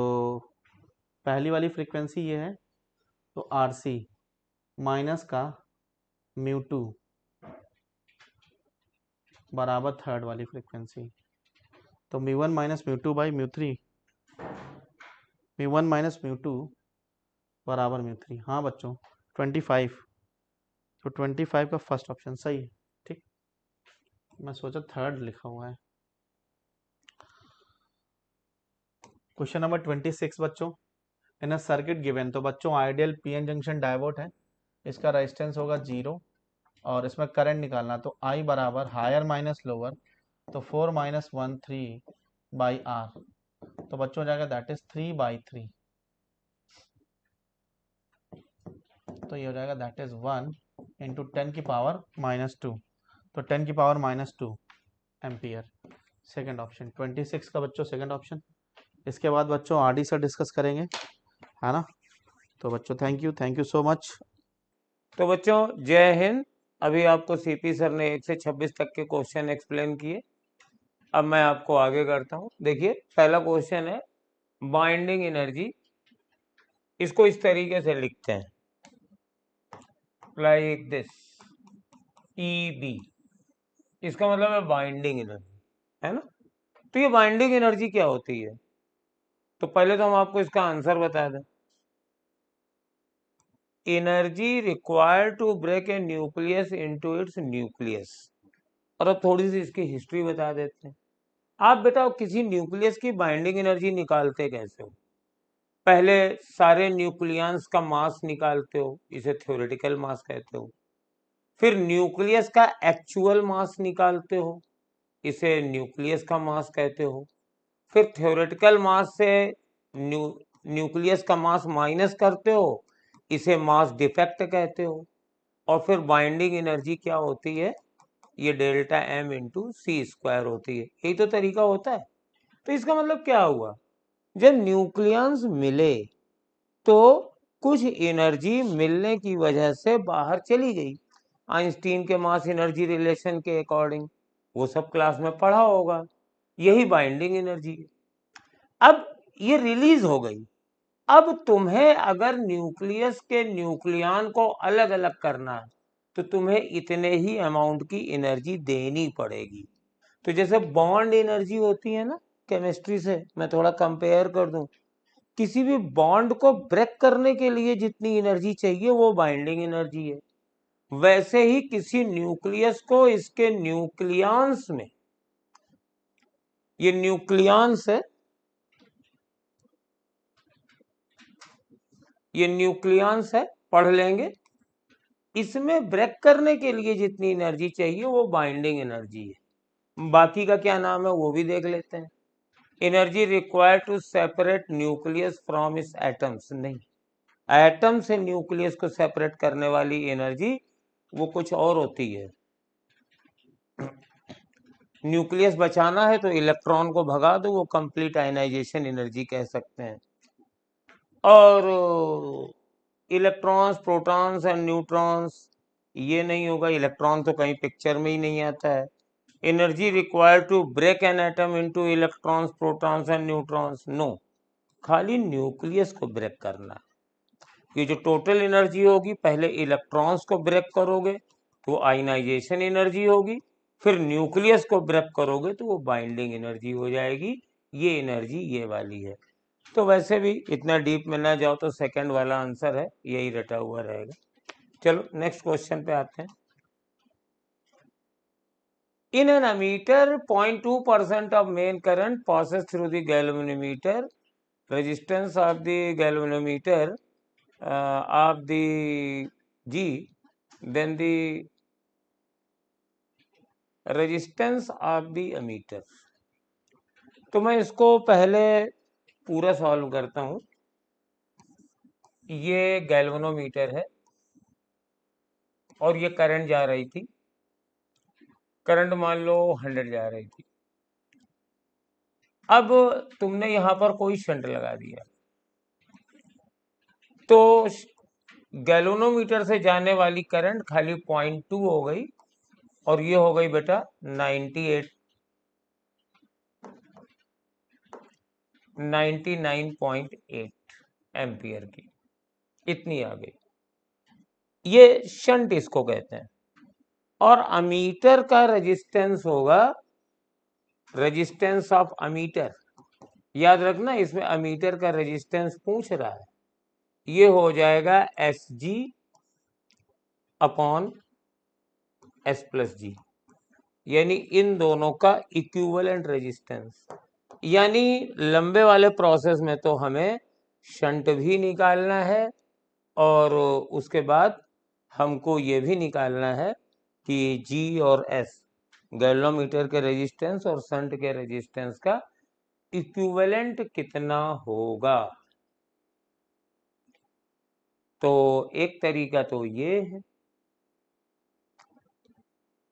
पहली वाली फ्रीक्वेंसी ये है, तो RC माइनस का μ2 बराबर थर्ड वाली फ्रीक्वेंसी। तो μ1 माइनस μ2 बाई μ3, μ1 माइनस μ2 बराबर μ3। हाँ बच्चों 25, तो 25 का फर्स्ट ऑप्शन सही है, ठीक। मैं सोचा थर्ड लिखा हुआ है। क्वेश्चन नंबर 26 बच्चों, इन अ सर्किट गिवन। तो बच्चों आइडियल पीएन जंक्शन डायोड है, इसका रेजिस्टेंस होगा 0 और इसमें करंट निकालना। तो I बराबर हायर माइनस लोअर, तो 4 माइनस 1 3/R। तो बच्चों जाएगा दैट इज 3/3। तो ये हो जाएगा दैट इज 1 इंटू 10 की पावर -2, तो 10 की पावर -2 एम्पियर। सेकंड ऑप्शन 26 का बच्चों सेकंड ऑप्शन। इसके बाद बच्चों आरडी से डिस्कस करेंगे, है ना। तो बच्चों थैंक यू सो मच। तो बच्चों जय हिंद। अभी आपको सीपी सर ने 1 से 26 तक के क्वेश्चन एक्सप्लेन किए। अब मैं आपको आगे करता हूं। देखिए पहला क्वेश्चन है बाइंडिंग एनर्जी। इसको इस तरीके से लिखते हैं, लाइक दिस, EB। इसका मतलब है बाइंडिंग एनर्जी, है ना। तो ये बाइंडिंग एनर्जी क्या होती है? तो पहले तो हम आपको इसका आंसर बता दें। Energy required to break a nucleus into its nucleus. और अब थोड़ी सी इसकी हिस्ट्री बता देते हैं। आप बेटा किसी न्यूक्लियस की बाइंडिंग एनर्जी निकालते कैसे हो? पहले सारे न्यूक्लियंस का मास निकालते हो, इसे थ्योरेटिकल मास कहते हो। फिर न्यूक्लियस का एक्चुअल मास निकालते हो, इसे न्यूक्लियस का मास कहते हो। फिर थ्योरेटिकल मास से न्यूक्लियस का मास माइनस करते हो, इसे मास डिफेक्ट कहते हो। और फिर बाइंडिंग एनर्जी क्या होती है? ये डेल्टा M इंटू सी स्क्वायर होती है। यही तो तरीका होता है। तो इसका मतलब क्या हुआ? जब न्यूक्लियंस मिले तो कुछ एनर्जी मिलने की वजह से बाहर चली गई, आइंस्टीन के मास एनर्जी रिलेशन के अकॉर्डिंग। वो सब क्लास में पढ़ा होगा। यही बाइंडिंग एनर्जी है। अब ये रिलीज हो गई। अब तुम्हें अगर न्यूक्लियस के न्यूक्लियन को अलग अलग करना है तो तुम्हें इतने ही अमाउंट की एनर्जी देनी पड़ेगी। तो जैसे बॉन्ड एनर्जी होती है ना, केमिस्ट्री से मैं थोड़ा कंपेयर कर दूं, किसी भी बॉन्ड को ब्रेक करने के लिए जितनी एनर्जी चाहिए वो बाइंडिंग एनर्जी है। वैसे ही किसी न्यूक्लियस को इसके न्यूक्लियंस में, ये न्यूक्लियंस है, ये न्यूक्लियंस है, पढ़ लेंगे। इसमें ब्रेक करने के लिए जितनी एनर्जी चाहिए वो बाइंडिंग एनर्जी है। बाकी का क्या नाम है वो भी देख लेते हैं। Energy required to separate nucleus from its atoms. नहीं, एटम से न्यूक्लियस को सेपरेट करने वाली एनर्जी वो कुछ और होती है। न्यूक्लियस बचाना है तो इलेक्ट्रॉन को भगा दो, वो कंप्लीट आयनाइजेशन एनर्जी कह सकते हैं। और इलेक्ट्रॉन्स, प्रोटॉन्स एंड न्यूट्रॉन्स, ये नहीं होगा। इलेक्ट्रॉन तो कहीं पिक्चर में ही नहीं आता है। Energy required to break an atom into electrons, protons and neutrons, no. खाली न्यूक्लियस को ब्रेक करना है। ये जो टोटल एनर्जी होगी, पहले इलेक्ट्रॉन्स को ब्रेक करोगे तो वो आयनाइजेशन एनर्जी होगी, फिर न्यूक्लियस को ब्रेक करोगे तो वो बाइंडिंग एनर्जी हो जाएगी। ये एनर्जी ये वाली है। तो वैसे भी इतना डीप में ना जाओ तो सेकंड वाला आंसर है, यही रटा हुआ रहेगा। चलो नेक्स्ट क्वेश्चन पे आते हैं। In an ammeter 0.2% of main current passes through the galvanometer. Resistance of the galvanometer of the G, then the resistance of the ammeter। तो मैं इसको पहले पूरा सॉल्व करता हूं। ये गैल्वेनोमीटर है और ये करंट जा रही थी, करंट मान लो 100 जा रही थी। अब तुमने यहां पर कोई शंट लगा दिया तो गैल्वेनोमीटर से जाने वाली करंट खाली 0.2 हो गई और ये हो गई बेटा 99.8 एम्पियर की, इतनी आ गई। ये शंट इसको कहते हैं। और अमीटर का रेजिस्टेंस होगा रेजिस्टेंस ऑफ अमीटर। याद रखना, इसमें अमीटर का रेजिस्टेंस पूछ रहा है। ये हो जाएगा Sg अपॉन S प्लस जी, यानी इन दोनों का इक्विवेलेंट रेजिस्टेंस। यानी लंबे वाले प्रोसेस में तो हमें शंट भी निकालना है और उसके बाद हमको ये भी निकालना है कि G और S, गैल्वेनोमीटर के रेजिस्टेंस और शंट के रेजिस्टेंस का इक्विवेलेंट कितना होगा। तो एक तरीका तो ये है,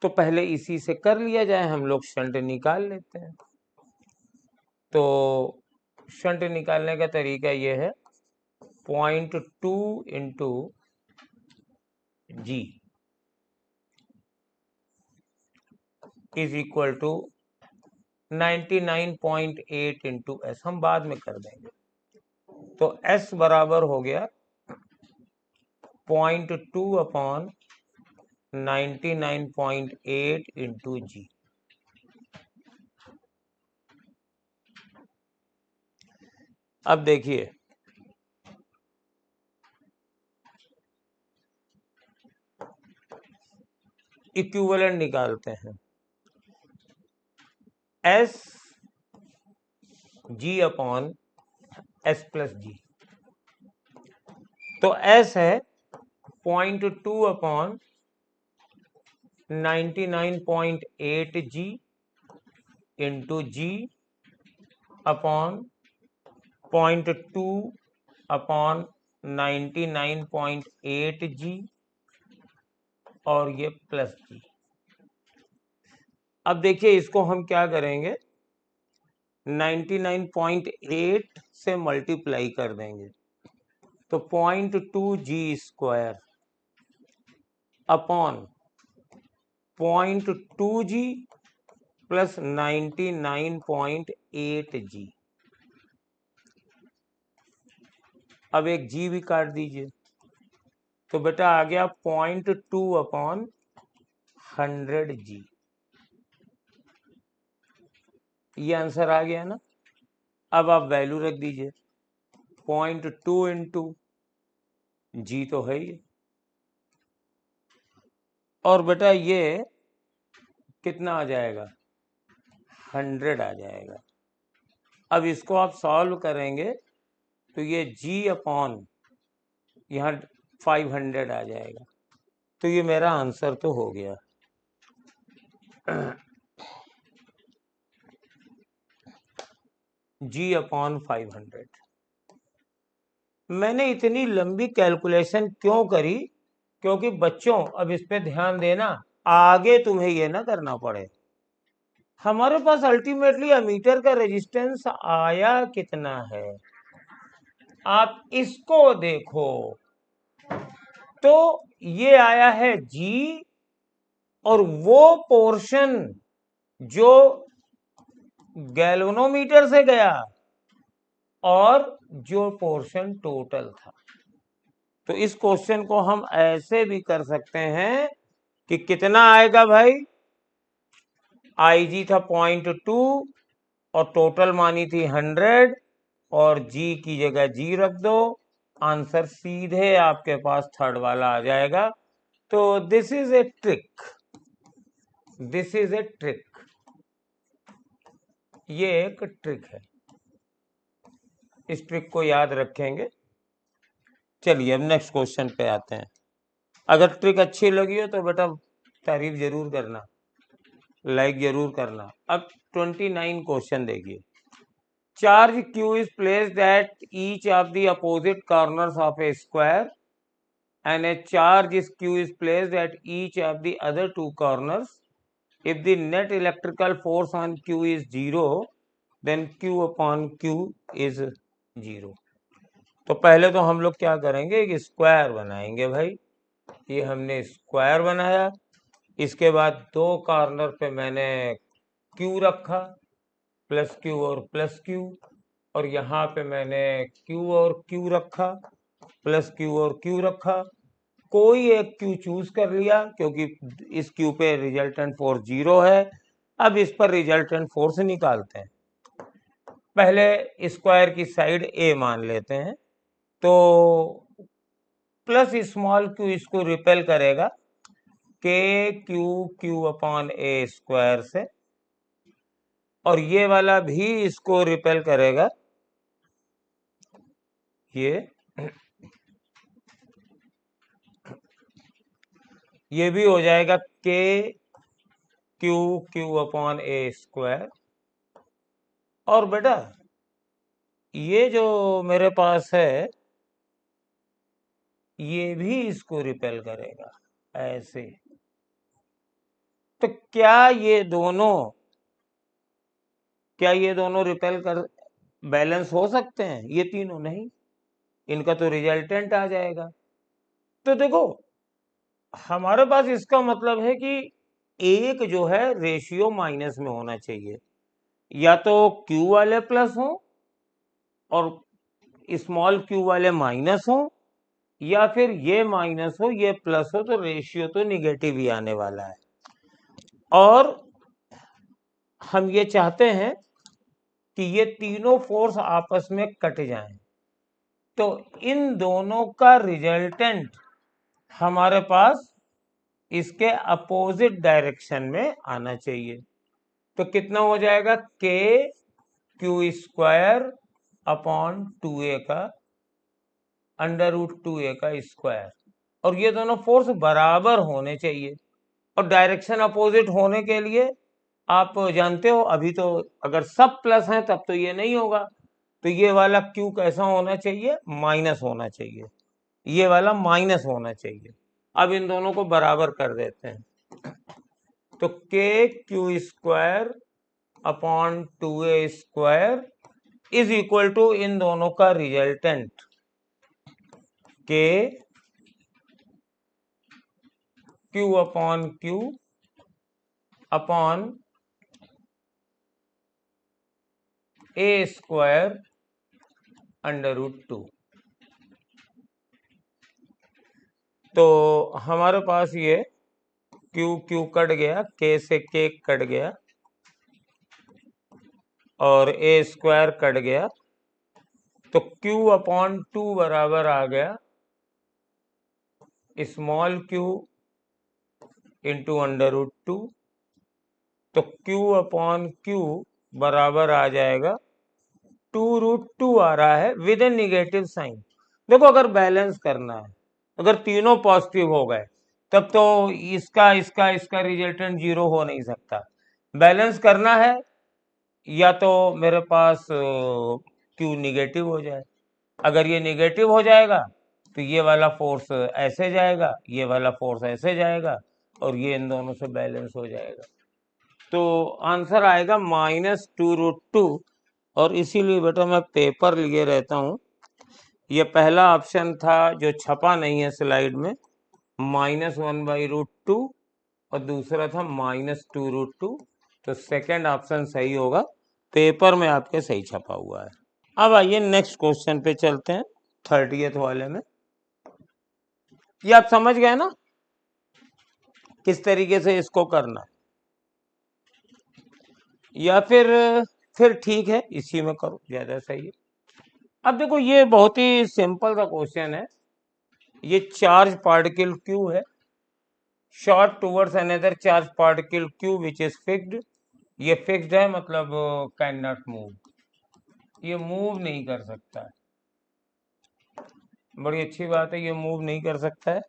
तो पहले इसी से कर लिया जाए, हम लोग शंट निकाल लेते हैं। तो शंट निकालने का तरीका ये है, 0.2 into G is equal to 99.8 into S, हम बाद में कर देंगे। तो एस बराबर हो गया 0.2 अपॉन 99.8 इंटू जी। अब देखिए इक्विवेलेंट निकालते हैं, s g upon s plus g. तो एस है 0.2 upon 99.8 g into g upon 0.2 upon 99.8 g और ये प्लस जी। अब देखिए इसको हम क्या करेंगे, 99.8 से मल्टीप्लाई कर देंगे, तो 0.2 जी स्क्वायर अपॉन 0.2 जी प्लस 99.8 जी। अब एक जी भी काट दीजिए, तो बेटा आ गया 0.2 अपॉन 100 जी। ये आंसर आ गया ना। अब आप वैल्यू रख दीजिए, 0.2 इंटू जी तो है ही, और बेटा ये कितना आ जाएगा, 100 आ जाएगा। अब इसको आप सॉल्व करेंगे तो ये जी अपॉन यहाँ 500 आ जाएगा। तो ये मेरा आंसर तो हो गया। जी अपॉन 500। मैंने इतनी लंबी कैलकुलेशन क्यों करी, क्योंकि बच्चों अब इस पे ध्यान देना, आगे तुम्हें ये ना करना पड़े। हमारे पास अल्टीमेटली अमीटर का रेजिस्टेंस आया कितना है, आप इसको देखो। तो ये आया है जी, और वो पोर्शन जो गैल्वेनोमीटर से गया और जो पोर्शन टोटल था। तो इस क्वेश्चन को हम ऐसे भी कर सकते हैं कि कितना आएगा भाई, आई जी था 0.2 और टोटल मानी थी 100, और जी की जगह जी रख दो, आंसर सीधे आपके पास थर्ड वाला आ जाएगा। तो this is a trick, this is a trick, ये एक ट्रिक है, इस ट्रिक को याद रखेंगे। चलिए अब नेक्स्ट क्वेश्चन पे आते हैं। अगर ट्रिक अच्छी लगी हो तो बेटा तारीफ जरूर करना, लाइक जरूर करना। अब 29 क्वेश्चन देखिए। Charge Q is placed at each of the opposite corners of a square and a charge is Q is placed at each of the other two corners. If the net electrical force on Q is 0, then Q upon Q is 0. तो पहले तो हम लोग क्या करेंगे, एक square बनाएंगे भाई। ये हमने स्क्वायर बनाया, इसके बाद दो कॉर्नर पे मैंने Q रखा, प्लस Q और प्लस Q, और यहाँ पे मैंने Q और Q रखा, प्लस Q और Q रखा। कोई एक Q चूज कर लिया क्योंकि इस Q पे रिजल्टेंट फोर्स 0 है। अब इस पर रिजल्टेंट फोर्स निकालते हैं। पहले स्क्वायर की साइड A मान लेते हैं, तो प्लस स्मॉल q इसको रिपेल करेगा के क्यू अपॉन ए स्क्वायर से, और ये वाला भी इसको रिपेल करेगा, ये भी हो जाएगा के क्यू अपॉन ए स्क्वायर। और बेटा ये जो मेरे पास है ये भी इसको रिपेल करेगा ऐसे। तो क्या ये दोनों रिपेल कर बैलेंस हो सकते हैं? ये तीनों नहीं, इनका तो रिजल्टेंट आ जाएगा। तो देखो हमारे पास इसका मतलब है कि एक जो है रेशियो माइनस में होना चाहिए। या तो Q वाले प्लस हो और स्मॉल q वाले माइनस हो, या फिर ये माइनस हो ये प्लस हो, तो रेशियो तो निगेटिव ही आने वाला है। और हम ये चाहते हैं कि ये तीनों फोर्स आपस में कट जाएं, तो इन दोनों का रिजल्टेंट हमारे पास इसके अपोजिट डायरेक्शन में आना चाहिए। तो कितना हो जाएगा, के क्यू स्क्वायर अपॉन 2a का अंडर रूट 2a का स्क्वायर, और ये दोनों फोर्स बराबर होने चाहिए। और डायरेक्शन अपोजिट होने के लिए आप जानते हो, अभी तो अगर सब प्लस हैं तब तो ये नहीं होगा, तो ये वाला Q कैसा होना चाहिए, माइनस होना चाहिए, ये वाला माइनस होना चाहिए। अब इन दोनों को बराबर कर देते हैं, तो k q square upon 2a square is equal to इन दोनों का resultant k q upon q upon a square under root 2। तो हमारे पास ये क्यू क्यू कट गया, के से के कट गया और a स्क्वायर कट गया, तो q अपॉन 2 बराबर आ गया small q into under root 2। तो q अपॉन q बराबर आ जाएगा 2√2 आ रहा है विद ए निगेटिव साइन। देखो अगर बैलेंस करना है, अगर तीनों पॉजिटिव हो गए तब तो इसका इसका इसका रिजल्टेंट 0 हो नहीं सकता। बैलेंस करना है या तो मेरे पास Q निगेटिव हो जाए, अगर ये निगेटिव हो जाएगा तो ये वाला फोर्स ऐसे जाएगा, ये वाला फोर्स ऐसे जाएगा, और ये इन दोनों से बैलेंस हो जाएगा। तो आंसर आएगा -2√2। और इसीलिए बेटा मैं पेपर लिए रहता हूँ। ये पहला ऑप्शन था जो छपा नहीं है स्लाइड में, -1/√2, और दूसरा था -2√2। तो सेकंड ऑप्शन सही होगा, पेपर में आपके सही छपा हुआ है। अब आइए नेक्स्ट क्वेश्चन पे चलते हैं, 30th वाले में। ये आप समझ गए ना किस तरीके से इसको करना, या फिर ठीक है इसी में करो, ज्यादा सही है। अब देखो ये बहुत ही सिंपल सा क्वेश्चन है। ये चार्ज पार्टिकल Q है, shot towards another charge particle Q which is fixed. ये फिक्स्ड है मतलब कैन नॉट मूव, ये मूव नहीं कर सकता है। बड़ी अच्छी बात है, ये मूव नहीं कर सकता है।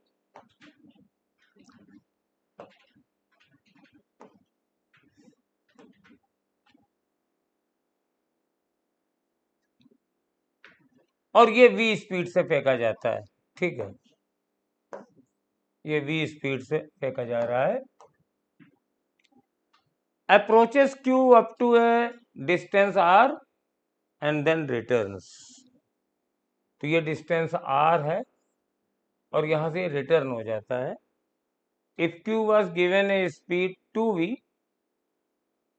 और ये v स्पीड से फेंका जाता है, ठीक है, ये v स्पीड से फेंका जा रहा है। Approaches Q up to a distance r and then returns. तो ये डिस्टेंस r है और यहां से रिटर्न हो जाता है। If Q was given a speed 2v,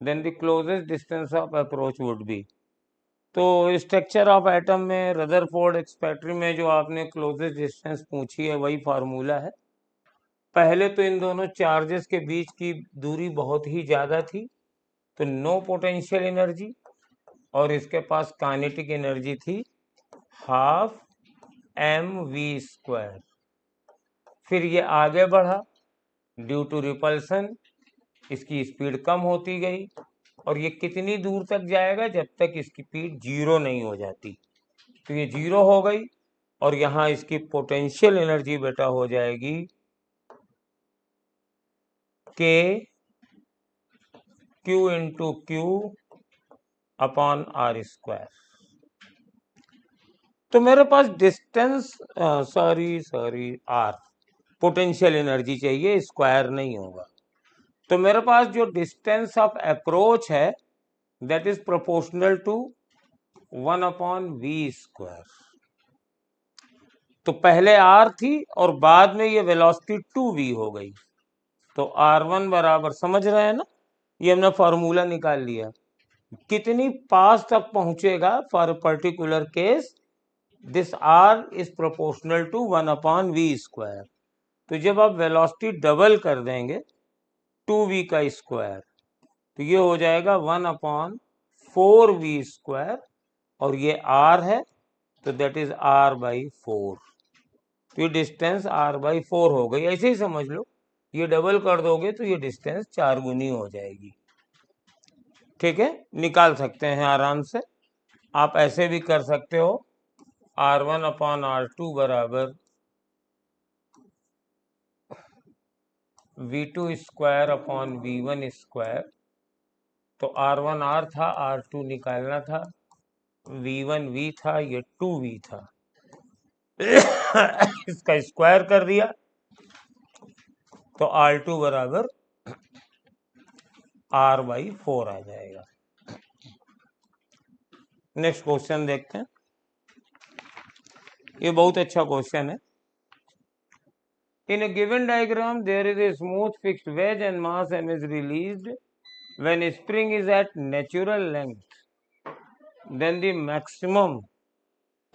then the closest distance of approach would be। तो स्ट्रक्चर ऑफ एटम में रदरफोर्ड एक्सपेक्ट्री में जो आपने क्लोजेस्ट डिस्टेंस पूछी है वही फार्मूला है। पहले तो इन दोनों चार्जेस के बीच की दूरी बहुत ही ज्यादा थी, तो नो पोटेंशियल एनर्जी, और इसके पास काइनेटिक एनर्जी थी 12mv²। फिर ये आगे बढ़ा, ड्यू टू रिपल्सन इसकी स्पीड कम होती गई, और ये कितनी दूर तक जाएगा, जब तक इसकी स्पीड 0 नहीं हो जाती। तो ये 0 हो गई, और यहां इसकी पोटेंशियल एनर्जी बेटा हो जाएगी के Q into Q upon r²। तो मेरे पास डिस्टेंस r पोटेंशियल एनर्जी चाहिए, स्क्वायर नहीं होगा। तो मेरे पास जो डिस्टेंस ऑफ अप्रोच है that is proportional to 1/v²। तो पहले r थी और बाद में ये वेलोसिटी 2v हो गई, तो r1 बराबर, समझ रहे हैं ना, ये हमने फॉर्मूला निकाल लिया, कितनी पास तक पहुंचेगा for particular case, this R is proportional to 1/v²। तो जब आप वेलोसिटी डबल कर देंगे 2v का स्क्वायर, तो ये हो जाएगा 1/4v², और ये r है तो दैट इज r/4। तो ये डिस्टेंस r/4 हो गई। ऐसे ही समझ लो, ये डबल कर दोगे तो ये डिस्टेंस 4 गुनी हो जाएगी। ठीक है, निकाल सकते हैं आराम से। आप ऐसे भी कर सकते हो, r1/r2 बराबर v²/v1²। तो r1 r था, r2 निकालना था, v1 v था, ये 2v था। इसका स्क्वायर कर दिया तो r2 बराबर r/4 आ जाएगा। नेक्स्ट क्वेश्चन देखते हैं, ये बहुत अच्छा क्वेश्चन है। In a given diagram, there is a smooth fixed wedge and mass m is released when a spring is at natural length. Then the maximum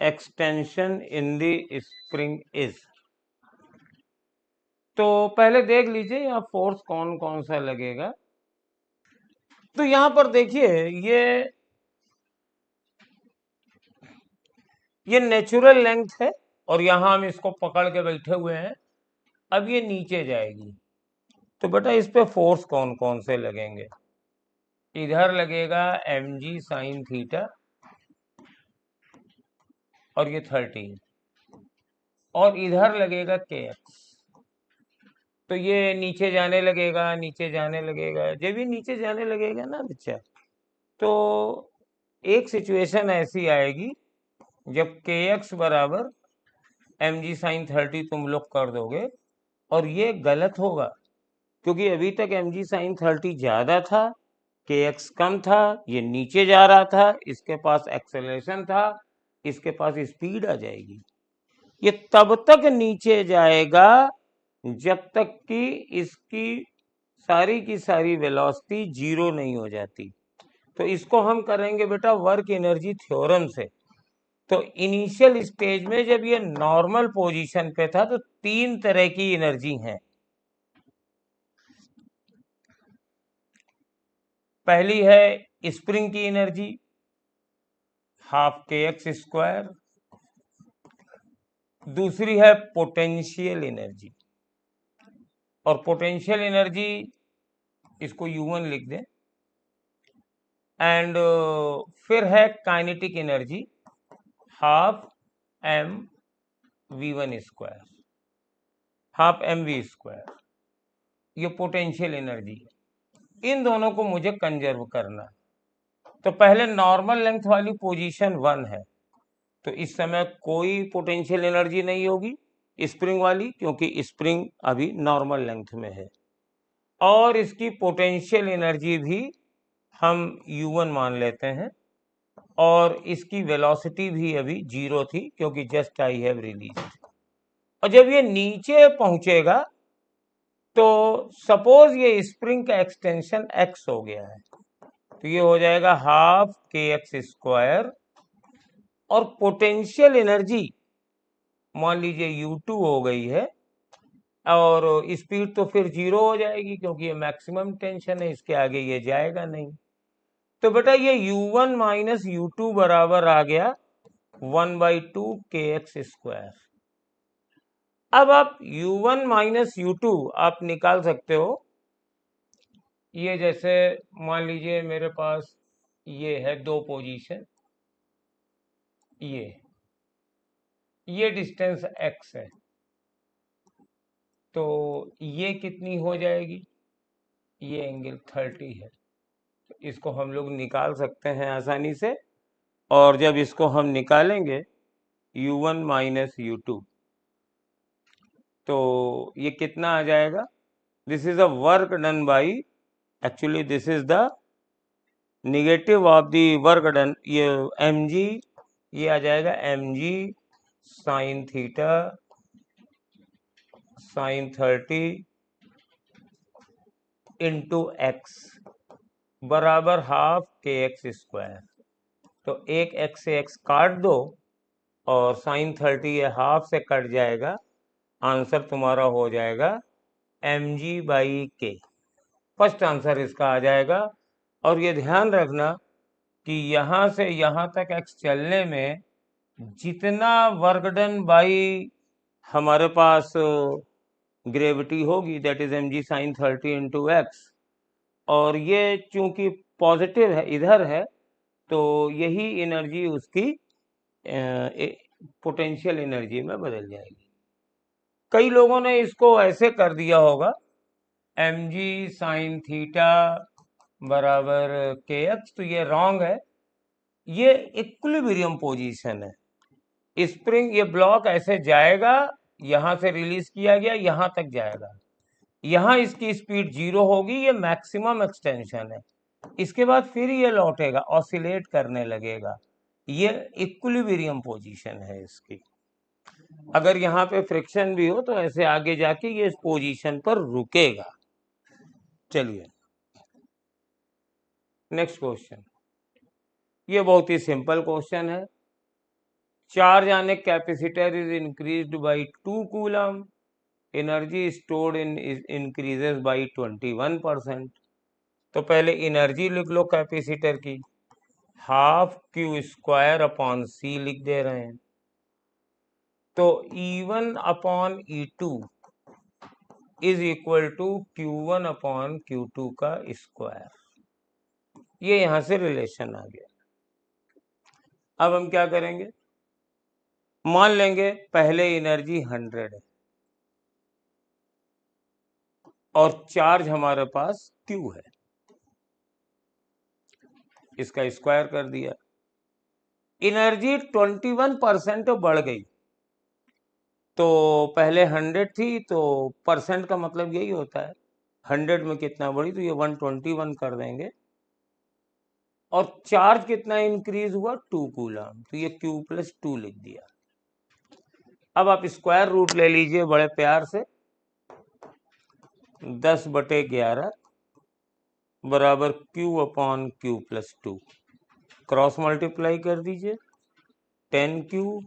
extension in the spring is. तो पहले देख लीजिए यहाँ force कौन कौन सा लगेगा। तो यहाँ पर देखिए, ये नेचुरल लेंथ है और यहाँ हम इसको पकड़ के बैठे हुए हैं। अब ये नीचे जाएगी, तो बेटा इस पे फोर्स कौन कौन से लगेंगे। इधर लगेगा mg sin थीटा और ये 13, और इधर लगेगा kx। तो ये नीचे जाने लगेगा, नीचे जाने लगेगा। जब ये नीचे जाने लगेगा ना बच्चा, तो एक सिचुएशन ऐसी आएगी जब kx बराबर mg sin 30 तुम लोग कर दोगे, और ये गलत होगा क्योंकि अभी तक mg sin 30 ज्यादा था, kx कम था, ये नीचे जा रहा था, इसके पास एक्सेलरेशन था, इसके पास स्पीड आ जाएगी। ये तब तक नीचे जाएगा जब तक कि इसकी सारी की सारी वेलोसिटी 0 नहीं हो जाती। तो इसको हम करेंगे बेटा वर्क एनर्जी थ्योरम से। तो इनिशियल स्टेज में जब ये नॉर्मल पोजीशन पे था तो 3 तरह की एनर्जी है। पहली है स्प्रिंग की एनर्जी, ½ kx²। दूसरी है पोटेंशियल एनर्जी, और पोटेंशियल एनर्जी इसको U1 लिख दें। एंड फिर है काइनेटिक एनर्जी, ½ mv²। ये पोटेंशियल एनर्जी है। इन दोनों को मुझे कंजर्व करना है। तो पहले नॉर्मल लेंथ वाली पोजीशन 1 है, तो इस समय कोई पोटेंशियल एनर्जी नहीं होगी स्प्रिंग वाली, क्योंकि स्प्रिंग अभी नॉर्मल लेंथ में है। और इसकी पोटेंशियल एनर्जी भी हम U1 मान लेते हैं, और इसकी वेलोसिटी भी अभी 0 थी क्योंकि जस्ट आई हैव रिलीज। और जब ये नीचे पहुंचेगा तो सपोज ये स्प्रिंग का एक्सटेंशन x हो गया है, तो ये हो जाएगा ½ kx²। और पोटेंशियल एनर्जी मान लीजिए U2 हो गई है, और स्पीड तो फिर 0 हो जाएगी क्योंकि ये मैक्सिमम टेंशन है, इसके आगे ये जाएगा नहीं। तो बेटा ये U1 माइनस U2 बराबर आ गया 1/2 kx²। अब आप U1 माइनस U2 आप निकाल सकते हो। ये जैसे मान लीजिए मेरे पास ये है 2 पोजीशन, ये डिस्टेंस x है, तो ये कितनी हो जाएगी, ये एंगल 30 है। तो इसको हम लोग निकाल सकते हैं आसानी से। और जब इसको हम निकालेंगे U1 माइनस U2, तो ये कितना आ जाएगा। This is a work done by, actually this is the negative of the work done. ये mg, ये आ जाएगा mg sine theta sine 30 into x, बराबर हाफ के एक्स स्क्वायर। तो एक एक्स से एक्स काट दो और साइन 30 ये हाफ से कट जाएगा, आंसर तुम्हारा हो जाएगा mg/k। फर्स्ट आंसर इसका आ जाएगा। और ये ध्यान रखना कि यहाँ से यहाँ तक एक्स चलने में जितना वर्क डन बाई हमारे पास ग्रेविटी होगी, that is mg sin 30 into x, और ये चूंकि पॉजिटिव है, इधर है, तो यही एनर्जी उसकी पोटेंशियल एनर्जी में बदल जाएगी। कई लोगों ने इसको ऐसे कर दिया होगा, mg sin थीटा बराबर kx, तो ये रॉन्ग है। ये इक्विलिब्रियम पोजीशन है। स्प्रिंग, ये ब्लॉक ऐसे जाएगा, यहां से रिलीज किया गया, यहां तक जाएगा, यहां इसकी स्पीड 0 होगी, ये मैक्सिमम एक्सटेंशन है। इसके बाद फिर ये लौटेगा, ऑसिलेट करने लगेगा। ये इक्विलिब्रियम पोजीशन है इसकी। अगर यहाँ पे फ्रिक्शन भी हो तो ऐसे आगे जाके ये इस पोजीशन पर रुकेगा। चलिए नेक्स्ट क्वेश्चन। ये बहुत ही सिंपल क्वेश्चन है। Charge on a capacitor is increased by 2 coulomb, energy stored in increases by 21%। तो पहले एनर्जी लिख लो कैपेसिटर की, half Q square upon C लिख दे रहे हैं। तो E1 upon E2 is equal to Q1 upon Q2 का स्क्वायर। ये यहां से रिलेशन आ गया। अब हम क्या करेंगे, मान लेंगे पहले एनर्जी 100 है और चार्ज हमारे पास Q है, इसका स्क्वायर कर दिया। एनर्जी 21% बढ़ गई, तो पहले 100 थी, तो परसेंट का मतलब यही होता है 100 में कितना बढ़ी, तो ये 121 कर देंगे। और चार्ज कितना इंक्रीज हुआ, 2 कूलम, तो ये Q प्लस 2 लिख दिया। अब आप स्क्वायर रूट ले लीजिए बड़े प्यार से, 10/11 बराबर Q upon Q plus 2, cross multiply कर दीजिए, 10Q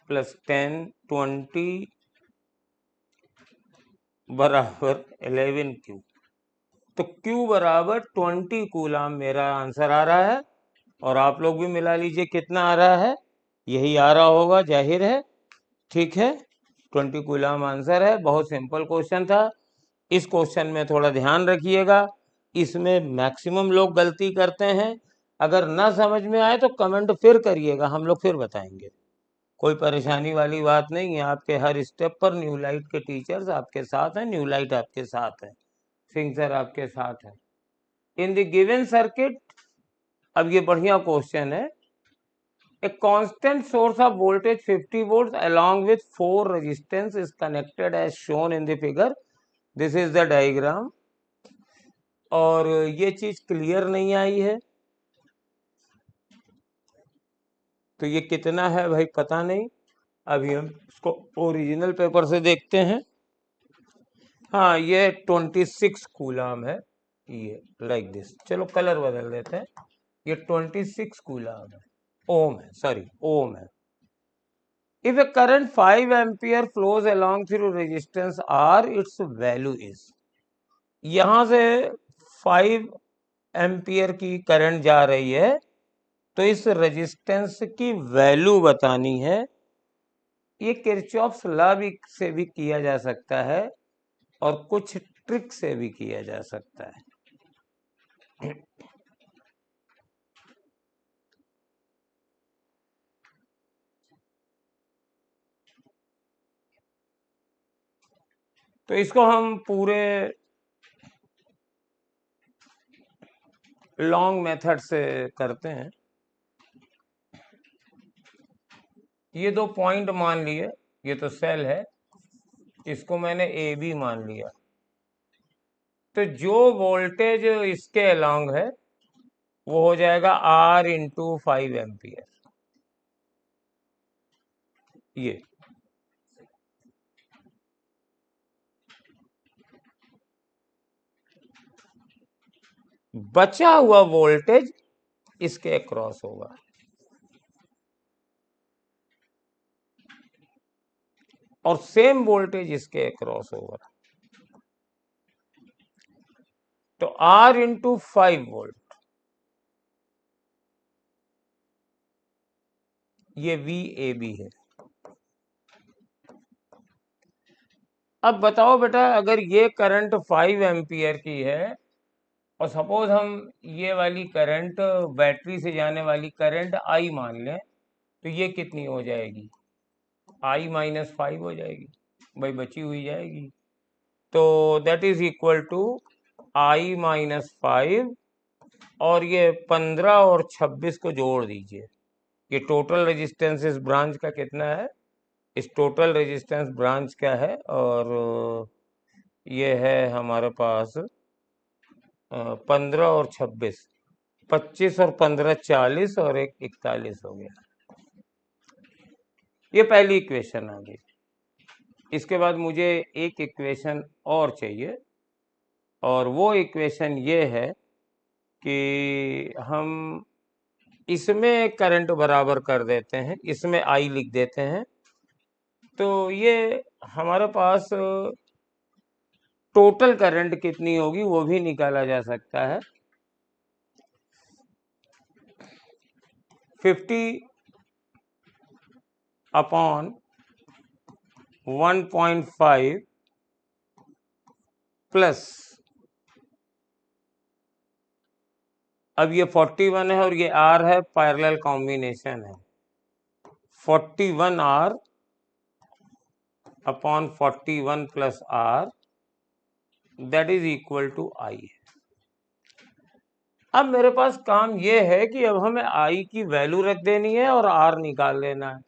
प्लस 10 20 बराबर 11Q। तो Q बराबर 20 कूलम मेरा आंसर आ रहा है। और आप लोग भी मिला लीजिए कितना आ रहा है, यही आ रहा होगा, जाहिर है। ठीक है, 20 कूलम आंसर है। बहुत सिंपल क्वेश्चन था। इस क्वेश्चन में थोड़ा ध्यान रखिएगा, इसमें मैक्सिमम लोग गलती करते हैं। अगर ना समझ में आए तो कमेंट फिर करिएगा, हम लोग फिर बताएंगे। कोई परेशानी वाली बात नहीं है, आपके हर स्टेप पर न्यू लाइट के टीचर्स आपके साथ हैं, न्यू लाइट आपके साथ है, सिंह सर आपके साथ है। इन द गिवन सर्किट, अब ये बढ़िया क्वेश्चन है। A constant source of voltage 50 volts along with 4 resistance is connected as shown in the figure. This is the diagram. और ये चीज क्लियर नहीं आई है, तो ये कितना है भाई पता नहीं। अभी हम इसको ओरिजिनल पेपर से देखते हैं। हाँ, ये 26 कूलम है, ये लाइक दिस। चलो कलर बदल देते हैं, ये 26 कूलम है, ओम है, सॉरी ओम है। If a current 5 ampere flows along through resistance R, its value is, यहां से 5 एम्पियर की करंट जा रही है, तो इस रेजिस्टेंस की वैल्यू बतानी है। ये किरचॉफ्स लॉ भी से भी किया जा सकता है और कुछ ट्रिक से भी किया जा सकता है। तो इसको हम पूरे लॉन्ग मेथड से करते हैं। ये 2 पॉइंट मान लिए, ये तो सेल है, इसको मैंने ए बी मान लिया। तो जो वोल्टेज इसके अलोंग है वो हो जाएगा R इंटू 5 एम्पियर। ये बचा हुआ वोल्टेज इसके अक्रॉस होगा। और सेम वोल्टेज इसके अक्रॉस होगा। तो R इंटू 5 वोल्ट, ये VAB है। अब बताओ बेटा, अगर ये करंट 5 एम्पियर की है और सपोज हम ये वाली करंट, बैटरी से जाने वाली करंट I मान लें, तो ये कितनी हो जाएगी? I माइनस 5 हो जाएगी भाई, बची हुई जाएगी। तो that is equal to I minus 5, और ये 15 और 26 को जोड़ दीजिए। ये टोटल रेजिस्टेंस इस ब्रांच का कितना है? इस टोटल रेजिस्टेंस ब्रांच का है, और ये है हमारे पास 15 और 26, 25 और 15 40, और एक 41 हो गया। ये पहली इक्वेशन आ गई। इसके बाद मुझे एक इक्वेशन और चाहिए, और वो इक्वेशन ये है कि हम इसमें करंट बराबर कर देते हैं, इसमें I लिख देते हैं। तो ये हमारे पास टोटल करंट कितनी होगी वो भी निकाला जा सकता है। 50 अपॉन 1.5 प्लस, अब ये 41 है और ये R है, पैरेलल कॉम्बिनेशन है। 41R upon 41 plus R, that is equal to I। अब मेरे पास काम ये है कि अब हमें I की वैल्यू रख देनी है और R निकाल लेना है।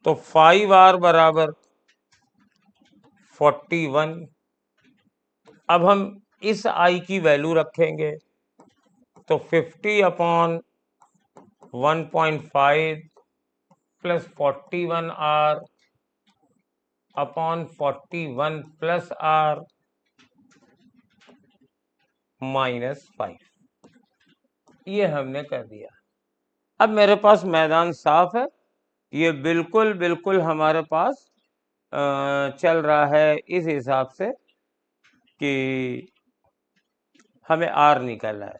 तो 5R बराबर 41। अब हम इस I की वैल्यू रखेंगे, तो 50 upon 1.5 plus 41R upon 41 plus R minus 5, ये हमने कर दिया। अब मेरे पास मैदान साफ है। ये बिल्कुल बिल्कुल हमारे पास चल रहा है इस हिसाब से कि हमें R निकालना है।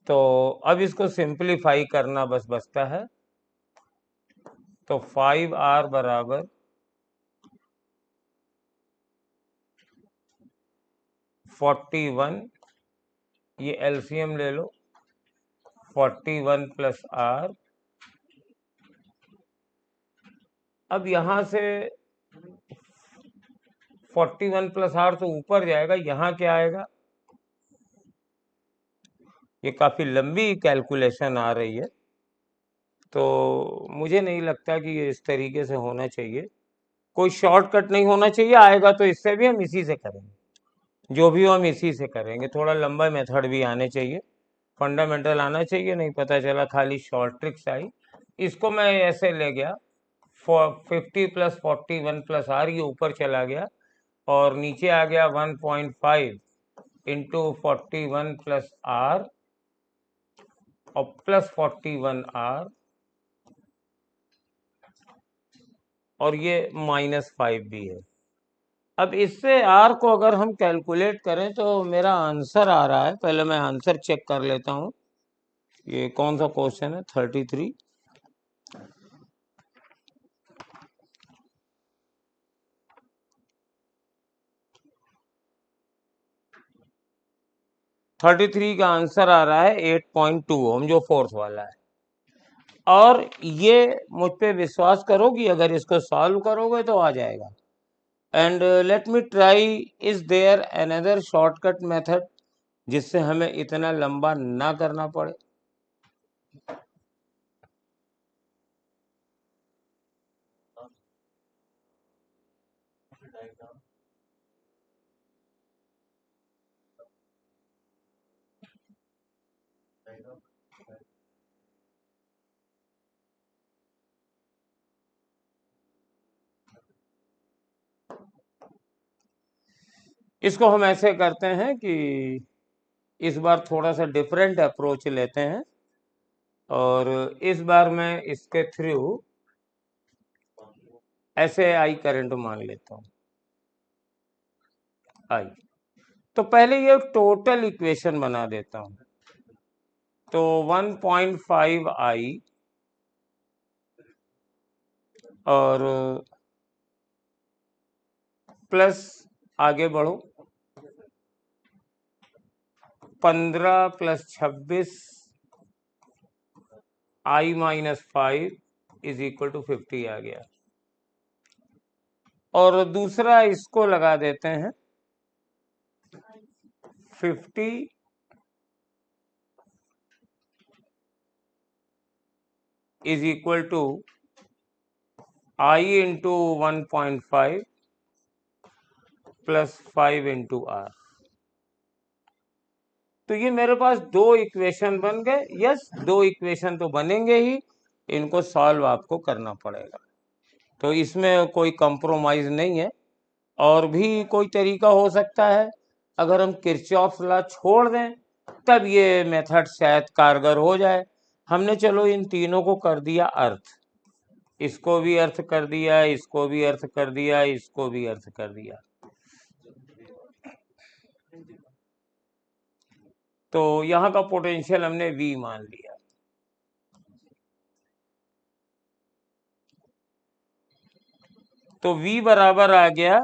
तो अब इसको सिंपलीफाई करना बस बचता है। तो 5R बराबर 41, ये एलसीएम ले लो, 41 प्लस R। अब यहां से 41 प्लस R तो ऊपर जाएगा, यहां क्या आएगा? ये काफी लंबी कैलकुलेशन आ रही है, तो मुझे नहीं लगता कि ये इस तरीके से होना चाहिए। कोई शॉर्टकट नहीं होना चाहिए, आएगा तो इससे भी हम इसी से करेंगे। जो भी हो हम इसी से करेंगे। थोड़ा लंबा मेथड भी आने चाहिए, फंडामेंटल आना चाहिए, नहीं पता चला खाली शॉर्ट ट्रिक्स आई। इसको मैं ऐसे ले गया, 50 प्लस 41 प्लस R, ये ऊपर चला गया और नीचे आ गया 1.5 इंटू 41 प्लस R और प्लस 41R, और ये माइनस 5 भी है। अब इससे R को अगर हम कैलकुलेट करें तो मेरा आंसर आ रहा है। पहले मैं आंसर चेक कर लेता हूं। ये कौन सा क्वेश्चन है? 33। का आंसर आ रहा है 8.2 ओम, जो फोर्थ वाला है। और ये मुझ पे विश्वास करो कि अगर इसको सॉल्व करोगे तो आ जाएगा। And let me try, is there another shortcut method जिससे हमें इतना लंबा ना करना पड़े? इसको हम ऐसे करते हैं कि इस बार थोड़ा सा डिफरेंट अप्रोच लेते हैं और इस बार मैं इसके थ्रू ऐसे आई करंट मान लेता हूं। आई तो पहले ये टोटल इक्वेशन बना देता हूं। तो 1.5 आई और प्लस आगे बढ़ो 15 + 26 आई -5 = 50 आ गया। और दूसरा इसको लगा देते हैं 50 = आई इंटू 1.5 + 5 इंटू आर। तो ये मेरे पास दो इक्वेशन बन गए। यस, दो इक्वेशन तो बनेंगे ही, इनको सॉल्व आपको करना पड़ेगा। तो इसमें कोई कंप्रोमाइज नहीं है। और भी कोई तरीका हो सकता है, अगर हम किरचॉफ लॉ छोड़ दें तब ये मेथड शायद कारगर हो जाए। हमने चलो इन तीनों को कर दिया अर्थ, इसको भी अर्थ कर दिया, इसको भी अर्थ कर दिया, इसको भी अर्थ कर दिया। तो यहां का पोटेंशियल हमने V मान लिया। तो V बराबर आ गया,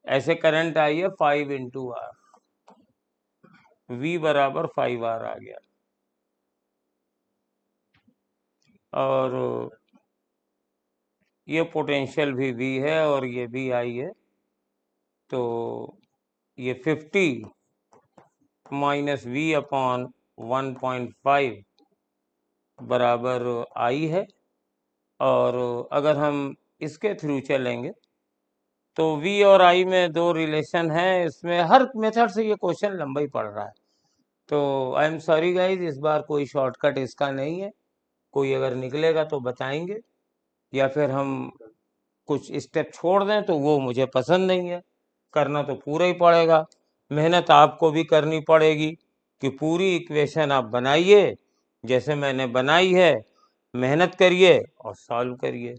ऐसे करंट आई है 5 इंटू आर, V बराबर 5R आ गया। और ये पोटेंशियल भी V है और ये भी I है। तो ये 50 - V/1.5 बराबर I है। और अगर हम इसके थ्रू चलेंगे तो V और I में दो रिलेशन है। इसमें हर मेथड से ये क्वेश्चन लंबा ही पड़ रहा है। तो आई एम सॉरी गाइज, इस बार कोई शॉर्टकट इसका नहीं है। कोई अगर निकलेगा तो बताएंगे, या फिर हम कुछ स्टेप छोड़ दें तो वो मुझे पसंद नहीं है। करना तो पूरा ही पड़ेगा, मेहनत आपको भी करनी पड़ेगी कि पूरी इक्वेशन आप बनाइए जैसे मैंने बनाई है, मेहनत करिए और सॉल्व करिए।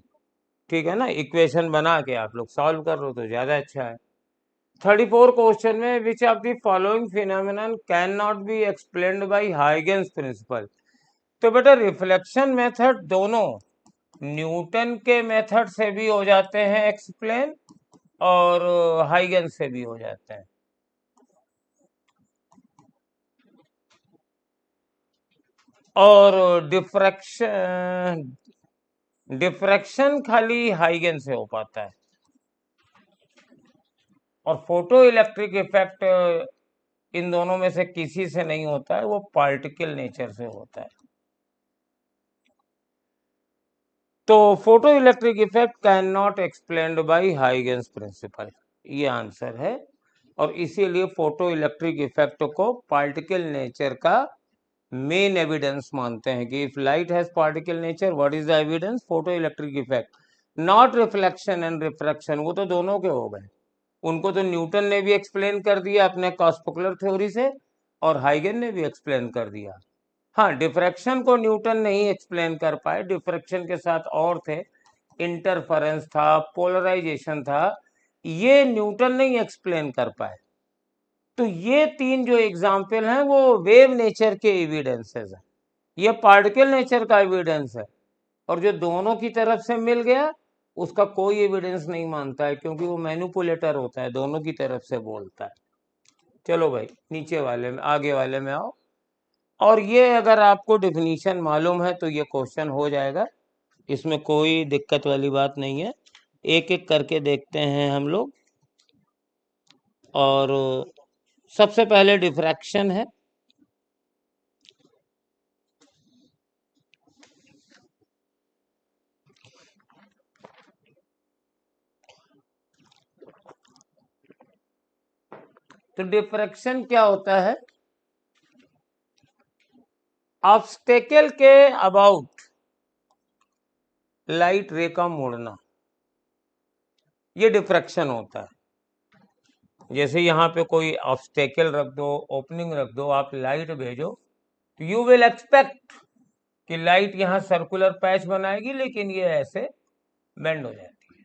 ठीक है ना, इक्वेशन बना के आप लोग सॉल्व कर लो तो ज्यादा अच्छा है। 34 क्वेश्चन में which of the following phenomenon can not be explained by Huygens principle. तो बेटा रिफ्लेक्शन मेथड दोनों न्यूटन के मेथड से भी हो जाते हैं एक्सप्लेन और हाइगेंस से भी हो जाते हैं। और डिफ्रैक्शन खाली हाइगेंस से हो पाता है। और फोटो इलेक्ट्रिक इफेक्ट इन दोनों में से किसी से नहीं होता है, वो पार्टिकल नेचर से होता है। तो photo electric effect can not explained by Huygens principle, ये आंसर है। और इसीलिए फोटो इलेक्ट्रिक इफेक्ट को पार्टिकल नेचर का मेन एविडेंस मानते हैं कि if light has particle nature, what is the evidence? Photo electric effect, not reflection and refraction. वो तो दोनों के हो गए, उनको तो न्यूटन ने भी एक्सप्लेन कर दिया अपने कॉस्पोकुलर थ्योरी से, और हाइगन ने भी एक्सप्लेन कर दिया। हाँ, डिफ्रैक्शन को न्यूटन नहीं एक्सप्लेन कर पाए, डिफ्रैक्शन के साथ और थे, इंटरफेरेंस था, पोलराइजेशन था, ये न्यूटन नहीं एक्सप्लेन कर पाए। तो ये तीन जो एग्जाम्पल हैं वो वेव नेचर के एविडेंसेस हैं, ये पार्टिकल नेचर का एविडेंस है। और जो दोनों की तरफ से मिल गया उसका कोई एविडेंस नहीं मानता है, क्योंकि वो मैनिपुलेटर होता है, दोनों की तरफ से बोलता है। चलो भाई, नीचे वाले में, आगे वाले में आओ। और ये अगर आपको डिफिनीशन मालूम है तो ये क्वेश्चन हो जाएगा, इसमें कोई दिक्कत वाली बात नहीं है। एक एक करके देखते हैं हम लोग। और सबसे पहले डिफ्रैक्शन है। तो डिफ्रैक्शन क्या होता है? ऑब्स्टेकल के अबाउट लाइट रे का मुड़ना, ये डिफ्रैक्शन होता है। जैसे यहाँ पे कोई ऑब्स्टेकल रख दो, ओपनिंग रख दो, आप लाइट भेजो, तो यू विल एक्सपेक्ट कि लाइट यहाँ सर्कुलर पैच बनाएगी, लेकिन ये ऐसे बेंड हो जाती है।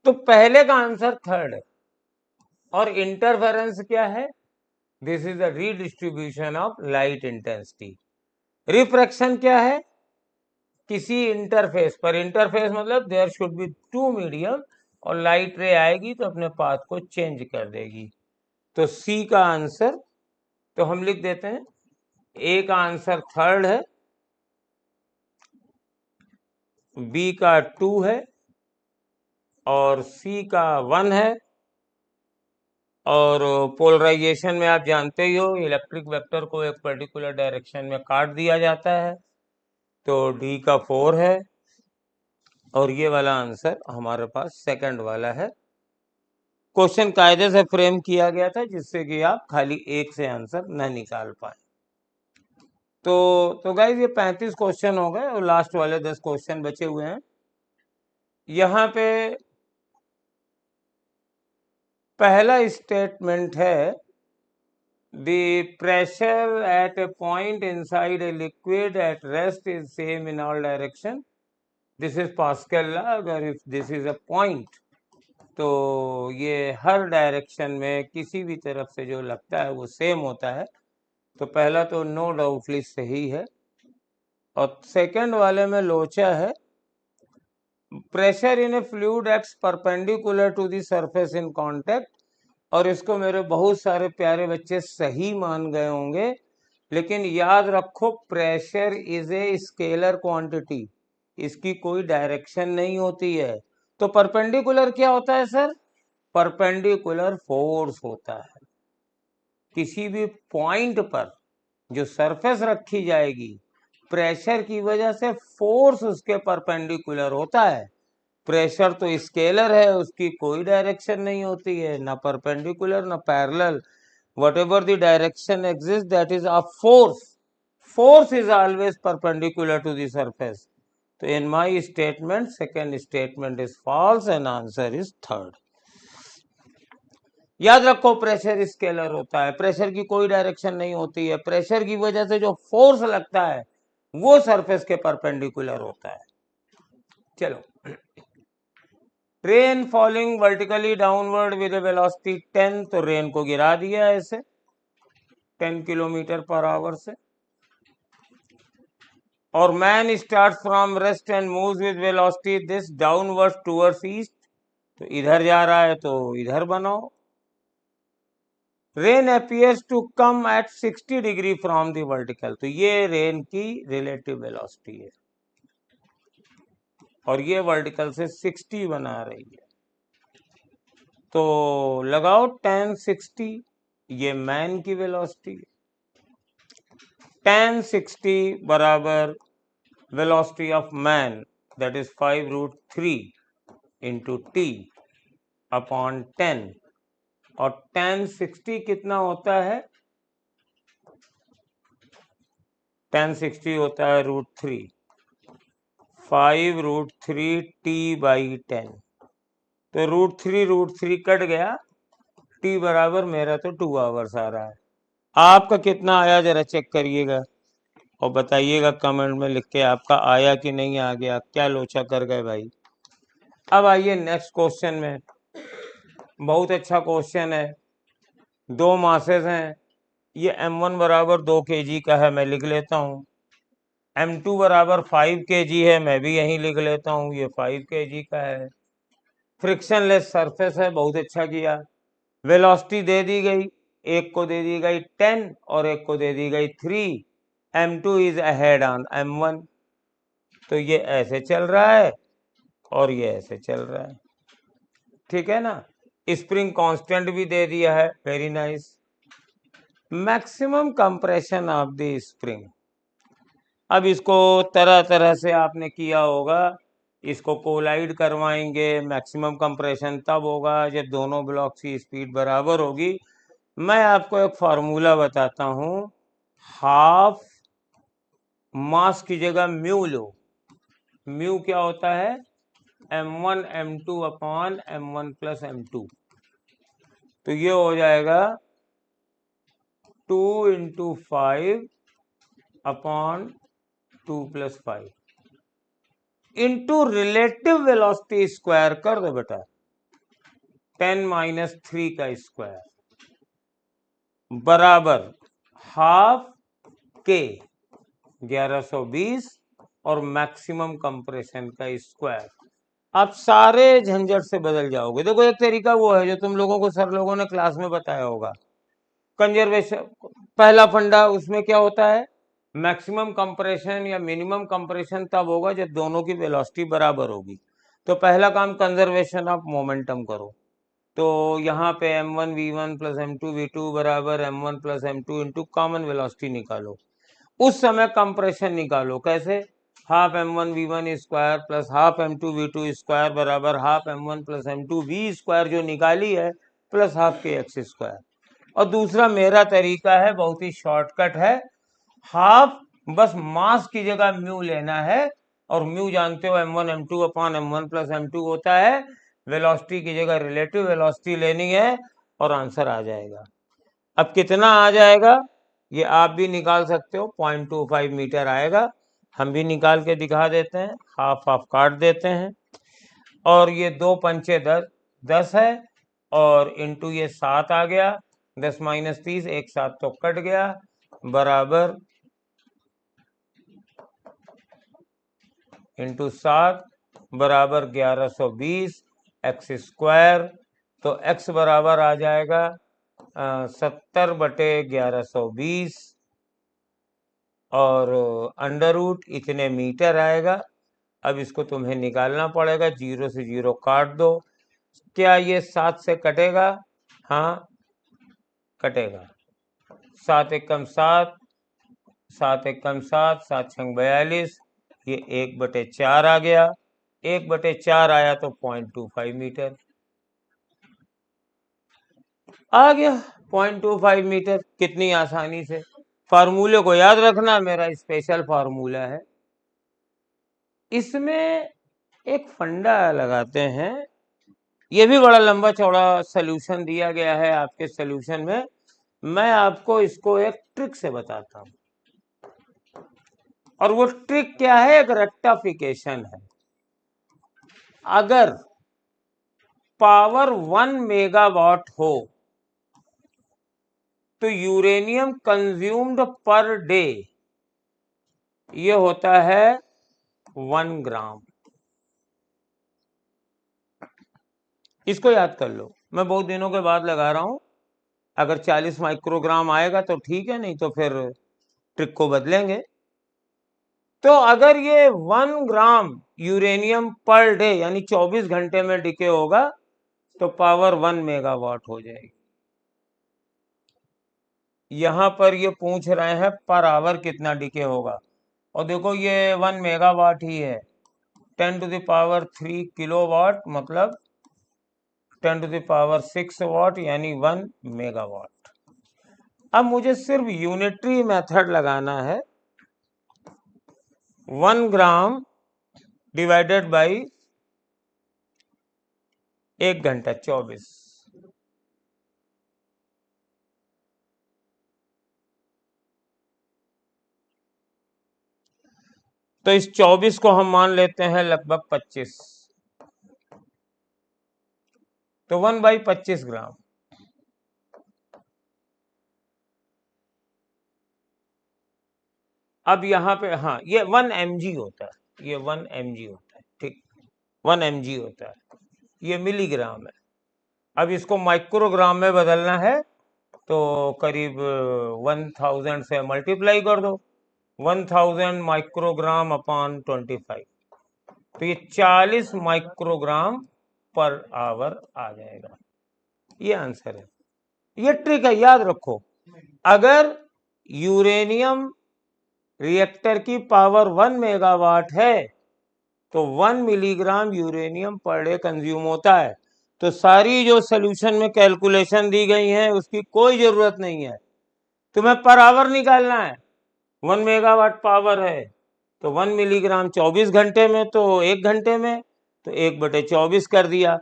तो पहले का आंसर थर्ड है। और इंटरफेरेंस क्या है? This is the redistribution of light intensity. Refraction क्या है? किसी इंटरफेस पर, इंटरफेस मतलब there should be two medium, और लाइट रे आएगी तो अपने पाथ को चेंज कर देगी। तो सी का आंसर, तो हम लिख देते हैं ए का आंसर थर्ड है, बी का 2 है, और सी का 1 है। और पोलराइजेशन में आप जानते ही हो, इलेक्ट्रिक वेक्टर को एक पर्टिकुलर डायरेक्शन में काट दिया जाता है, तो डी का 4 है। और ये वाला आंसर हमारे पास सेकंड वाला है। क्वेश्चन कायदे से फ्रेम किया गया था जिससे कि आप खाली एक से आंसर न निकाल पाए। तो गाइज ये 35 क्वेश्चन हो गए और लास्ट वाले 10 क्वेश्चन बचे हुए हैं। यहाँ पे पहला स्टेटमेंट है, the pressure at a point inside a liquid at rest is same in all direction. This is Pascal law. अगर if this is a point, तो ये हर डायरेक्शन में किसी भी तरफ से जो लगता है वो सेम होता है। तो पहला तो नो डाउटली सही है। और सेकंड वाले में लोचा है, pressure in a fluid acts perpendicular to the surface in contact. और इसको मेरे बहुत सारे प्यारे बच्चे सही मान गए होंगे, लेकिन याद रखो pressure is a scalar quantity, इसकी कोई डायरेक्शन नहीं होती है। तो परपेंडिकुलर क्या होता है सर? परपेंडिकुलर फोर्स होता है। किसी भी पॉइंट पर जो सरफेस रखी जाएगी, प्रेशर की वजह से फोर्स उसके परपेंडिकुलर होता है। प्रेशर तो स्केलर है, उसकी कोई डायरेक्शन नहीं होती है, ना परपेंडिकुलर ना parallel. whatever the direction exists, that is a force is always perpendicular to the surface. So in my statement, second statement is false and answer is third. याद रखो प्रेशर स्केलर होता है, pressure की कोई direction नहीं होती है, pressure की वजह से जो फोर्स लगता है वो सरफेस के परपेंडिकुलर होता है। चलो, rain falling vertically downward with A velocity 10, तो रेन को गिरा दिया ऐसे 10 किलोमीटर पर आवर से। और man start from rest and moves with velocity this downward towards east, तो इधर जा रहा है तो इधर बनाओ। Rain appears to come at 60 degree from the vertical, तो ये रेन की रिलेटिव वेलोसिटी है और ये वर्टिकल से 60 बना रही है। तो लगाओ tan 60, ये मैन की वेलोसिटी है। tan 60 बराबर velocity of man, that is 5√3 into T upon 10। और tan 60 कितना होता है? tan 60 होता है √3, 5√3 टी बाई 10। तो √3 कट गया, टी बराबर मेरा तो 2 आवर्स आ रहा है। आपका कितना आया जरा चेक करिएगा और बताइएगा कमेंट में लिख के, आपका आया कि नहीं आ गया, क्या लोचा कर गए भाई। अब आइए नेक्स्ट क्वेश्चन में। बहुत अच्छा क्वेश्चन है, 2 मासेस हैं। ये m1 बराबर 2 kg का है, मैं लिख लेता हूँ। m2 बराबर 5 kg है, मैं भी यहीं लिख लेता हूँ, ये 5 kg का है। फ्रिक्शनलेस सरफेस है, बहुत अच्छा किया। वेलोसिटी दे दी गई, एक को दे दी गई 10 और एक को दे दी गई 3। m2 is ahead on m1, तो ये ऐसे चल रहा है और ये ऐसे चल रहा है, ठीक है ना। स्प्रिंग कांस्टेंट भी दे दिया है, very nice. Maximum compression of the spring, अब इसको तरह तरह से आपने किया होगा, इसको कोलाइड करवाएंगे। मैक्सिमम कंप्रेशन तब होगा जब दोनों ब्लॉक्स की स्पीड बराबर होगी। मैं आपको एक फार्मूला बताता हूं, हाफ मास की जगह म्यू लो। म्यू क्या होता है? m1 m2 upon m1 plus m2। तो ये हो जाएगा 2 × 5 upon 2 + 5 into relative velocity square कर दो बेटा, 10 - 3 का स्क्वायर बराबर हाफ के 1120 और मैक्सिमम कंप्रेशन का स्क्वायर। आप सारे झंझट से बदल जाओगे। देखो एक तरीका वो है जो तुम लोगों को सर लोगों ने क्लास में बताया होगा, कंजर्वेशन पहला फंडा, उसमें क्या होता है, मैक्सिमम कंप्रेशन या मिनिमम कंप्रेशन तब होगा जब दोनों की वेलोसिटी बराबर होगी। तो पहला काम कंजर्वेशन ऑफ मोमेंटम करो। तो यहाँ पे m1 v1 + m2 v2 बराबर m1 + m2 into common velocity निकालो। उस समय कंप्रेशन निकालो, कैसे, half m1 v1 square plus half m2 v2 square बराबर half m1 + m2 v square जो निकाली है plus half k x square. और दूसरा मेरा तरीका है, बहुत ही शॉर्टकट है, हाफ बस मास की जगह म्यू लेना है, और म्यू जानते हो m1 m2 upon m1 + m2 होता है, वेलोसिटी की जगह रिलेटिव वेलोसिटी लेनी है और आंसर आ जाएगा। अब कितना आ जाएगा ये आप भी निकाल सकते हो, 0.25 मीटर आएगा। हम भी निकाल के दिखा देते हैं, हाफ हाफ काट देते हैं, और ये 2 × 5 = 10 है, और इंटू ये 7 आ गया, 10 - 30 एक 7 तो कट गया, बराबर इंटू 7 बराबर 1120 x स्क्वायर। तो x बराबर आ जाएगा 70/1120 और अंडर रूट इतने मीटर आएगा। अब इसको तुम्हें निकालना पड़ेगा, 0 से 0 काट दो। क्या ये 7 से कटेगा? हाँ कटेगा। 7 × 7, 7 × 7, 7 × 6 42, ये 1/4 आ गया, 1/4 आया तो 0.25 मीटर आ गया। 0.25 मीटर कितनी आसानी से। फार्मूले को याद रखना, मेरा स्पेशल फार्मूला है। इसमें एक फंडा लगाते हैं, ये भी बड़ा लंबा चौड़ा सलूशन दिया गया है आपके सलूशन में, मैं आपको इसको एक ट्रिक से बताता हूं। और वो ट्रिक क्या है, एक रेक्टिफिकेशन है। अगर पावर 1 मेगावाट हो तो यूरेनियम कंज्यूम्ड पर डे ये होता है 1 ग्राम। इसको याद कर लो, मैं बहुत दिनों के बाद लगा रहा हूं। अगर 40 माइक्रोग्राम आएगा तो ठीक है, नहीं तो फिर ट्रिक को बदलेंगे। तो अगर ये 1 ग्राम यूरेनियम पर डे यानी 24 घंटे में डिके होगा तो पावर 1 मेगावाट हो जाएगी। यहां पर ये पूछ रहे हैं पर आवर कितना डिके होगा, और देखो ये 1 मेगावाट ही है, 10⁻³ किलोवाट मतलब 10⁻6 वाट यानी 1 मेगावाट। अब मुझे सिर्फ यूनिटरी मेथड लगाना है, 1 ग्राम डिवाइडेड बाई 1 घंटा 24। तो इस 24 को हम मान लेते हैं लगभग 25, तो 1/25 ग्राम। अब यहाँ पे हाँ ये 1 mg होता है, ये 1 mg होता है, ठीक, 1 mg होता है, ये मिलीग्राम है। अब इसको माइक्रोग्राम में बदलना है तो करीब 1000 से मल्टीप्लाई कर दो, 1000 माइक्रोग्राम अपॉन 25, तो ये 40 माइक्रोग्राम पर आवर आ जाएगा। ये आंसर है, ये ट्रिक है, याद रखो। अगर यूरेनियम रिएक्टर की पावर 1 मेगावाट है तो 1 milligram uranium per day consume होता है। तो सारी जो सोल्यूशन में कैलकुलेशन दी गई है उसकी कोई जरूरत नहीं है, तुम्हें पर आवर निकालना है। 1 मेगावाट पावर है तो 1 मिलीग्राम 24 घंटे में, तो 1 घंटे में तो 1/24 कर दिया।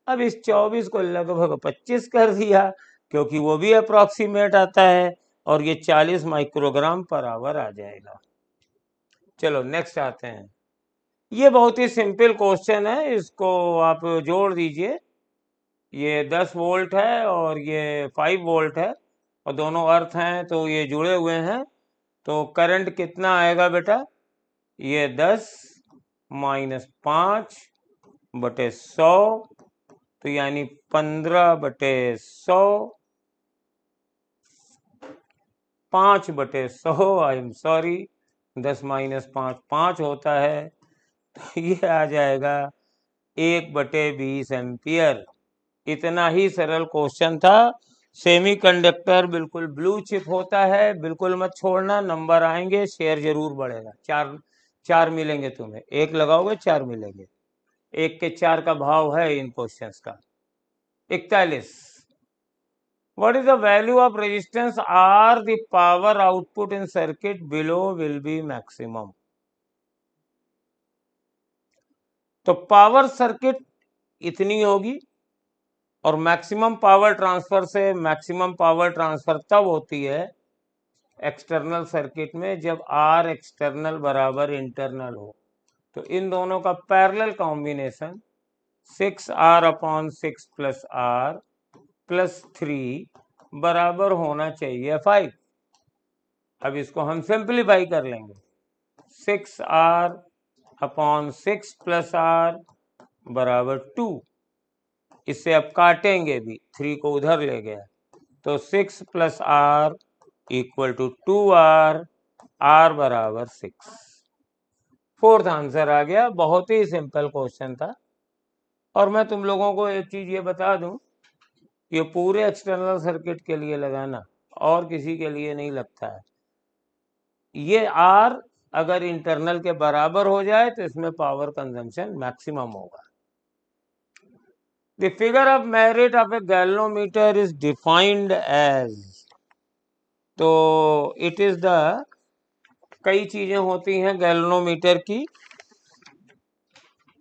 अब इस 24 को लगभग 25 कर दिया, क्योंकि वो भी अप्रोक्सीमेट आता है, और ये 40 माइक्रोग्राम पर आवर आ जाएगा। चलो नेक्स्ट आते हैं। ये बहुत ही सिंपल क्वेश्चन है, इसको आप जोड़ दीजिए। ये 10 वोल्ट है और ये 5 वोल्ट है, और दोनों अर्थ हैं तो ये जुड़े हुए हैं। तो करंट कितना आएगा बेटा? ये 10 माइनस 5 बटे 100, तो यानी 15 बटे 100, 5 बटे 100, आई एम सॉरी, 10 माइनस 5 5 होता है, तो ये आ जाएगा 1/20 एम्पियर। इतना ही सरल क्वेश्चन था। सेमीकंडक्टर बिल्कुल ब्लू चिप होता है, बिल्कुल मत छोड़ना, नंबर आएंगे, शेयर जरूर बढ़ेगा। चार मिलेंगे तुम्हें, एक लगाओगे 4 मिलेंगे, 1 के 4 का भाव है इन क्वेश्चंस का। 41, what is the value of resistance R? The power output in circuit below will be maximum. तो पावर सर्किट इतनी होगी, और मैक्सिमम पावर ट्रांसफर से मैक्सिमम पावर ट्रांसफर तब होती है एक्सटर्नल सर्किट में जब R एक्सटर्नल बराबर इंटरनल हो। तो इन दोनों का parallel combination 6R/6 plus R plus 3 बराबर होना चाहिए 5। अब इसको हम सिंप्लीफाई कर लेंगे। 6R/6 प्लस R बराबर 2। इससे अब काटेंगे भी, 3 को उधर ले गया, तो 6 plus R equal to 2R, R बराबर 6। फोर्थ आंसर आ गया। बहुत ही सिंपल क्वेश्चन था। और मैं तुम लोगों को एक चीज ये बता दूं, ये पूरे एक्सटर्नल सर्किट के लिए लगाना, और किसी के लिए नहीं लगता है। ये R अगर इंटरनल के बराबर हो जाए तो इसमें पावर कंजम्पशन मैक्सिमम होगा। The figure of merit of a galvanometer is defined as, तो it is the, कई चीजें होती हैं गैल्वेनोमीटर की।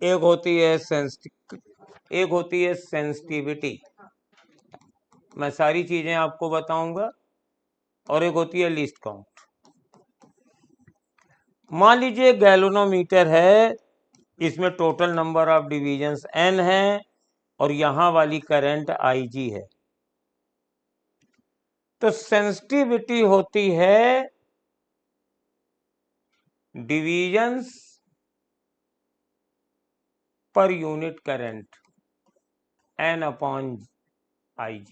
एक होती है सेंसिटिविटी, मैं सारी चीजें आपको बताऊंगा, और एक होती है लीस्ट काउंट। मान लीजिए गैल्वेनोमीटर है, इसमें total number of divisions n है, और यहां वाली करंट Ig है। तो सेंसिटिविटी होती है divisions per unit current n/Ig,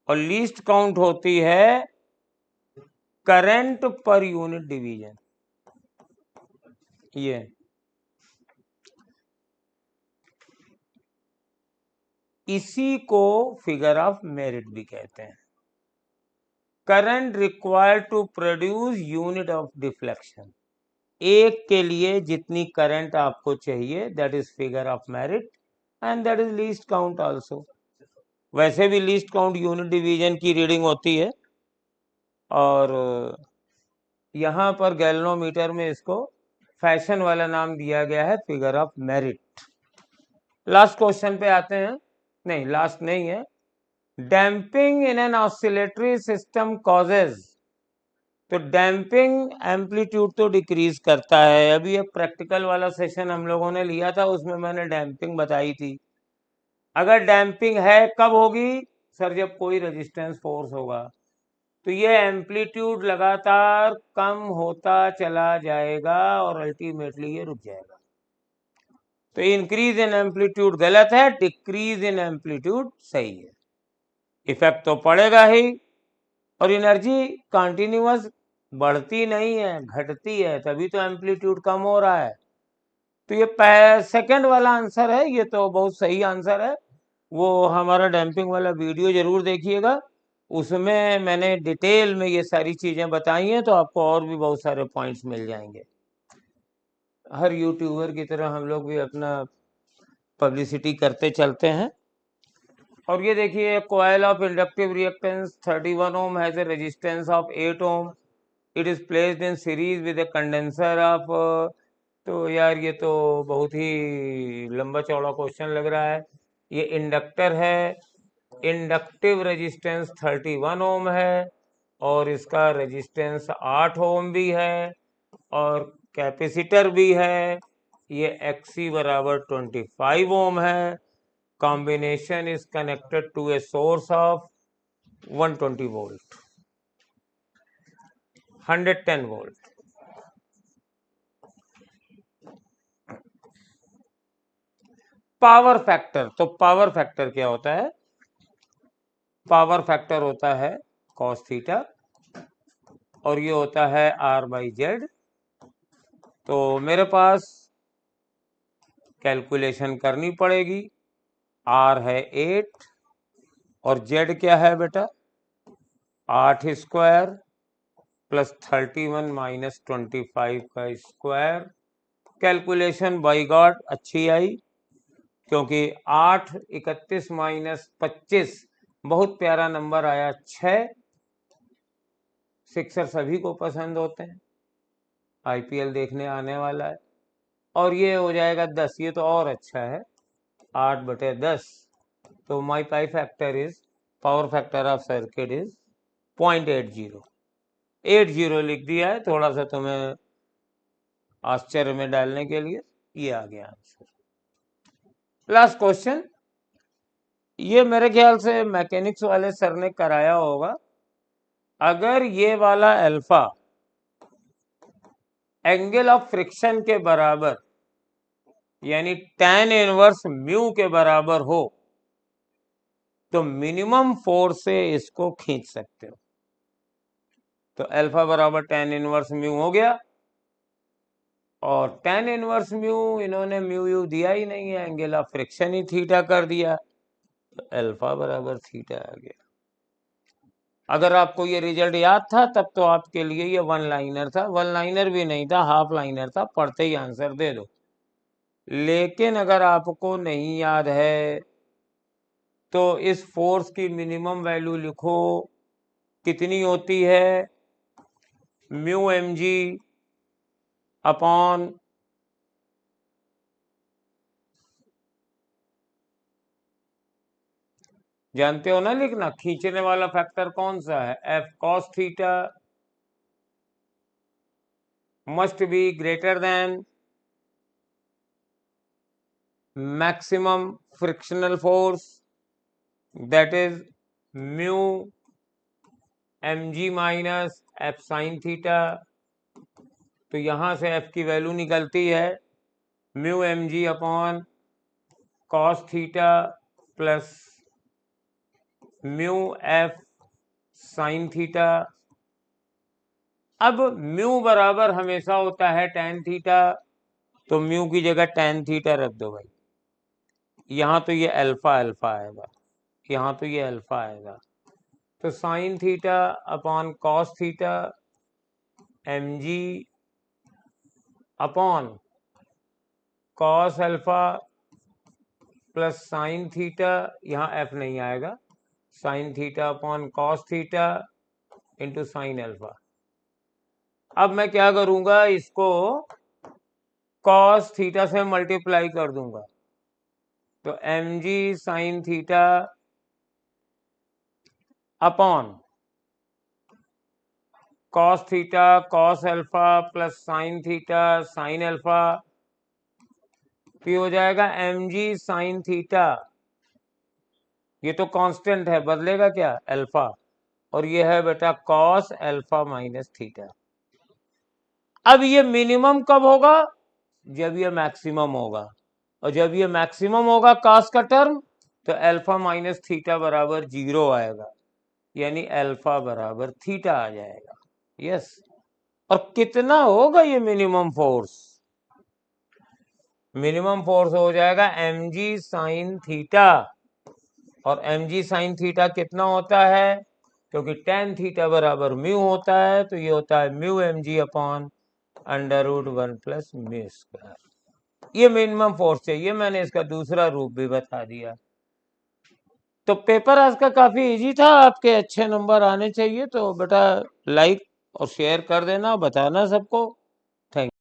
और लीस्ट काउंट होती है करंट पर यूनिट डिवीजन। ये इसी को फिगर ऑफ मेरिट भी कहते हैं। Current required to produce unit of deflection, एक के लिए जितनी करंट आपको चाहिए, that is figure of merit, and that is least count also. वैसे भी लीस्ट काउंट यूनिट डिवीजन की रीडिंग होती है, और यहां पर गैल्वेनोमीटर में इसको फैशन वाला नाम दिया गया है, figure of merit. Last question पे आते हैं, नहीं लास्ट नहीं है। Damping in an oscillatory system causes, तो डैम्पिंग एम्पलीट्यूड तो डिक्रीज करता है। अभी एक प्रैक्टिकल वाला सेशन हम लोगों ने लिया था, उसमें मैंने डैम्पिंग बताई थी। अगर डैम्पिंग है कब होगी सर? जब कोई रेजिस्टेंस फोर्स होगा, तो ये एम्पलीट्यूड लगातार कम होता चला जाएगा और अल्टीमेटली ये रुक जाएगा। तो इंक्रीज इन एम्पलीट्यूड गलत है, डिक्रीज इन एम्पलीट्यूड सही है। इफेक्ट तो पड़ेगा ही, और एनर्जी कंटिन्यूअस बढ़ती नहीं है, घटती है, तभी तो एम्पलीट्यूड कम हो रहा है। तो ये सेकंड वाला आंसर है, ये तो बहुत सही आंसर है। वो हमारा डैम्पिंग वाला वीडियो जरूर देखिएगा, उसमें मैंने डिटेल में ये सारी चीजें बताई हैं, तो आपको और भी बहुत सारे पॉइंट्स मिल जाएंगे। हर यूट्यूबर की तरह हम लोग भी अपना पब्लिसिटी करते चलते हैं। और ये देखिए, coil of inductive reactance 31 ohm has a resistance of 8 ohm. It is placed in series with a condenser of तो यार ये तो बहुत ही लंबा चौड़ा क्वेश्चन लग रहा है। ये इंडक्टर है, इंडक्टिव रेजिस्टेंस 31 ओम है और इसका रेजिस्टेंस 8 ओम भी है और कैपेसिटर भी है, ये XC बराबर 25 ओम है। Combination is connected to a source of 120 volt, 110 volt. Power factor, तो पावर फैक्टर क्या होता है? पावर फैक्टर होता है cos थीटा और ये होता है R/Z। तो मेरे पास कैलकुलेशन करनी पड़ेगी। R है 8 और Z क्या है बेटा? 8 स्क्वायर प्लस 31 माइनस 25 का स्क्वायर। कैलकुलेशन बाई गॉड अच्छी आई, क्योंकि 8 31 माइनस 25 बहुत प्यारा नंबर आया 6। सिक्सर सभी को पसंद होते हैं, IPL देखने आने वाला है। और ये हो जाएगा 10, ये तो और अच्छा है, 8/10। तो my pi factor is, power factor of circuit is 0.80। 80 लिख दिया है, थोड़ा सा तुम्हें आश्चर्य में डालने के लिए। ये आ गया आंसर। लास्ट क्वेश्चन, ये मेरे ख्याल से मैकेनिक्स वाले सर ने कराया होगा। अगर ये वाला अल्फा एंगल ऑफ फ्रिक्शन के बराबर यानी tan इनवर्स म्यू के बराबर हो तो मिनिमम फोर्स से इसको खींच सकते हो। तो अल्फा बराबर tan इनवर्स म्यू हो गया और tan इनवर्स म्यू इन्होंने म्यू यू दिया ही नहीं है, angle of friction he theta कर दिया, तो अल्फा बराबर थीटा आ गया। अगर आपको ये रिजल्ट याद था तब तो आपके लिए ये वन लाइनर था, वन लाइनर भी नहीं था, हाफ लाइनर था, पढ़ते ही आंसर दे दो। लेकिन अगर आपको नहीं याद है तो इस फोर्स की मिनिमम वैल्यू लिखो, कितनी होती है? म्यू mg अपॉन जानते हो ना लिखना, खींचने वाला फैक्टर कौन सा है? F cos theta must be greater than maximum frictional force, that is mu mg minus F sin theta. तो यहां से F की वैल्यू निकलती है mu mg upon cos theta plus mu F sin theta. अब म्यू बराबर हमेशा होता है tan थीटा, तो म्यू की जगह tan थीटा रख दो भाई। यहां तो ये अल्फा अल्फा आएगा, यहां तो ये अल्फा आएगा, तो sine theta upon cos theta mg upon cos alpha plus sine theta, यहाँ f नहीं आएगा, sine theta upon cos theta into sine alpha. अब मैं क्या करूंगा, इसको कॉस थीटा से मल्टीप्लाई कर दूंगा, तो mg sine theta upon cos theta cos alpha plus sine theta sine alpha, तो हो जाएगा mg साइन थीटा, ये तो कांस्टेंट है, बदलेगा क्या? अल्फा, और ये है बेटा कॉस अल्फा माइनस थीटा। अब ये मिनिमम कब होगा? जब ये मैक्सिमम होगा, और जब ये मैक्सिमम होगा कॉस का टर्म, तो अल्फा माइनस थीटा बराबर 0 आएगा, यानी अल्फा बराबर थीटा आ जाएगा। यस, और कितना होगा ये मिनिमम फोर्स? मिनिमम फोर्स हो जाएगा mg साइन थीटा, और mg साइन थीटा कितना होता है? क्योंकि tan थीटा बराबर म्यू होता है, तो ये होता है mu mg upon √1 plus mu square. ये मिनिमम फोर्स चाहिए, मैंने इसका दूसरा रूप भी बता दिया। तो पेपर आज का काफी इजी था, आपके अच्छे नंबर आने चाहिए, तो बेटा लाइक और शेयर कर देना, बताना सबको। थैंक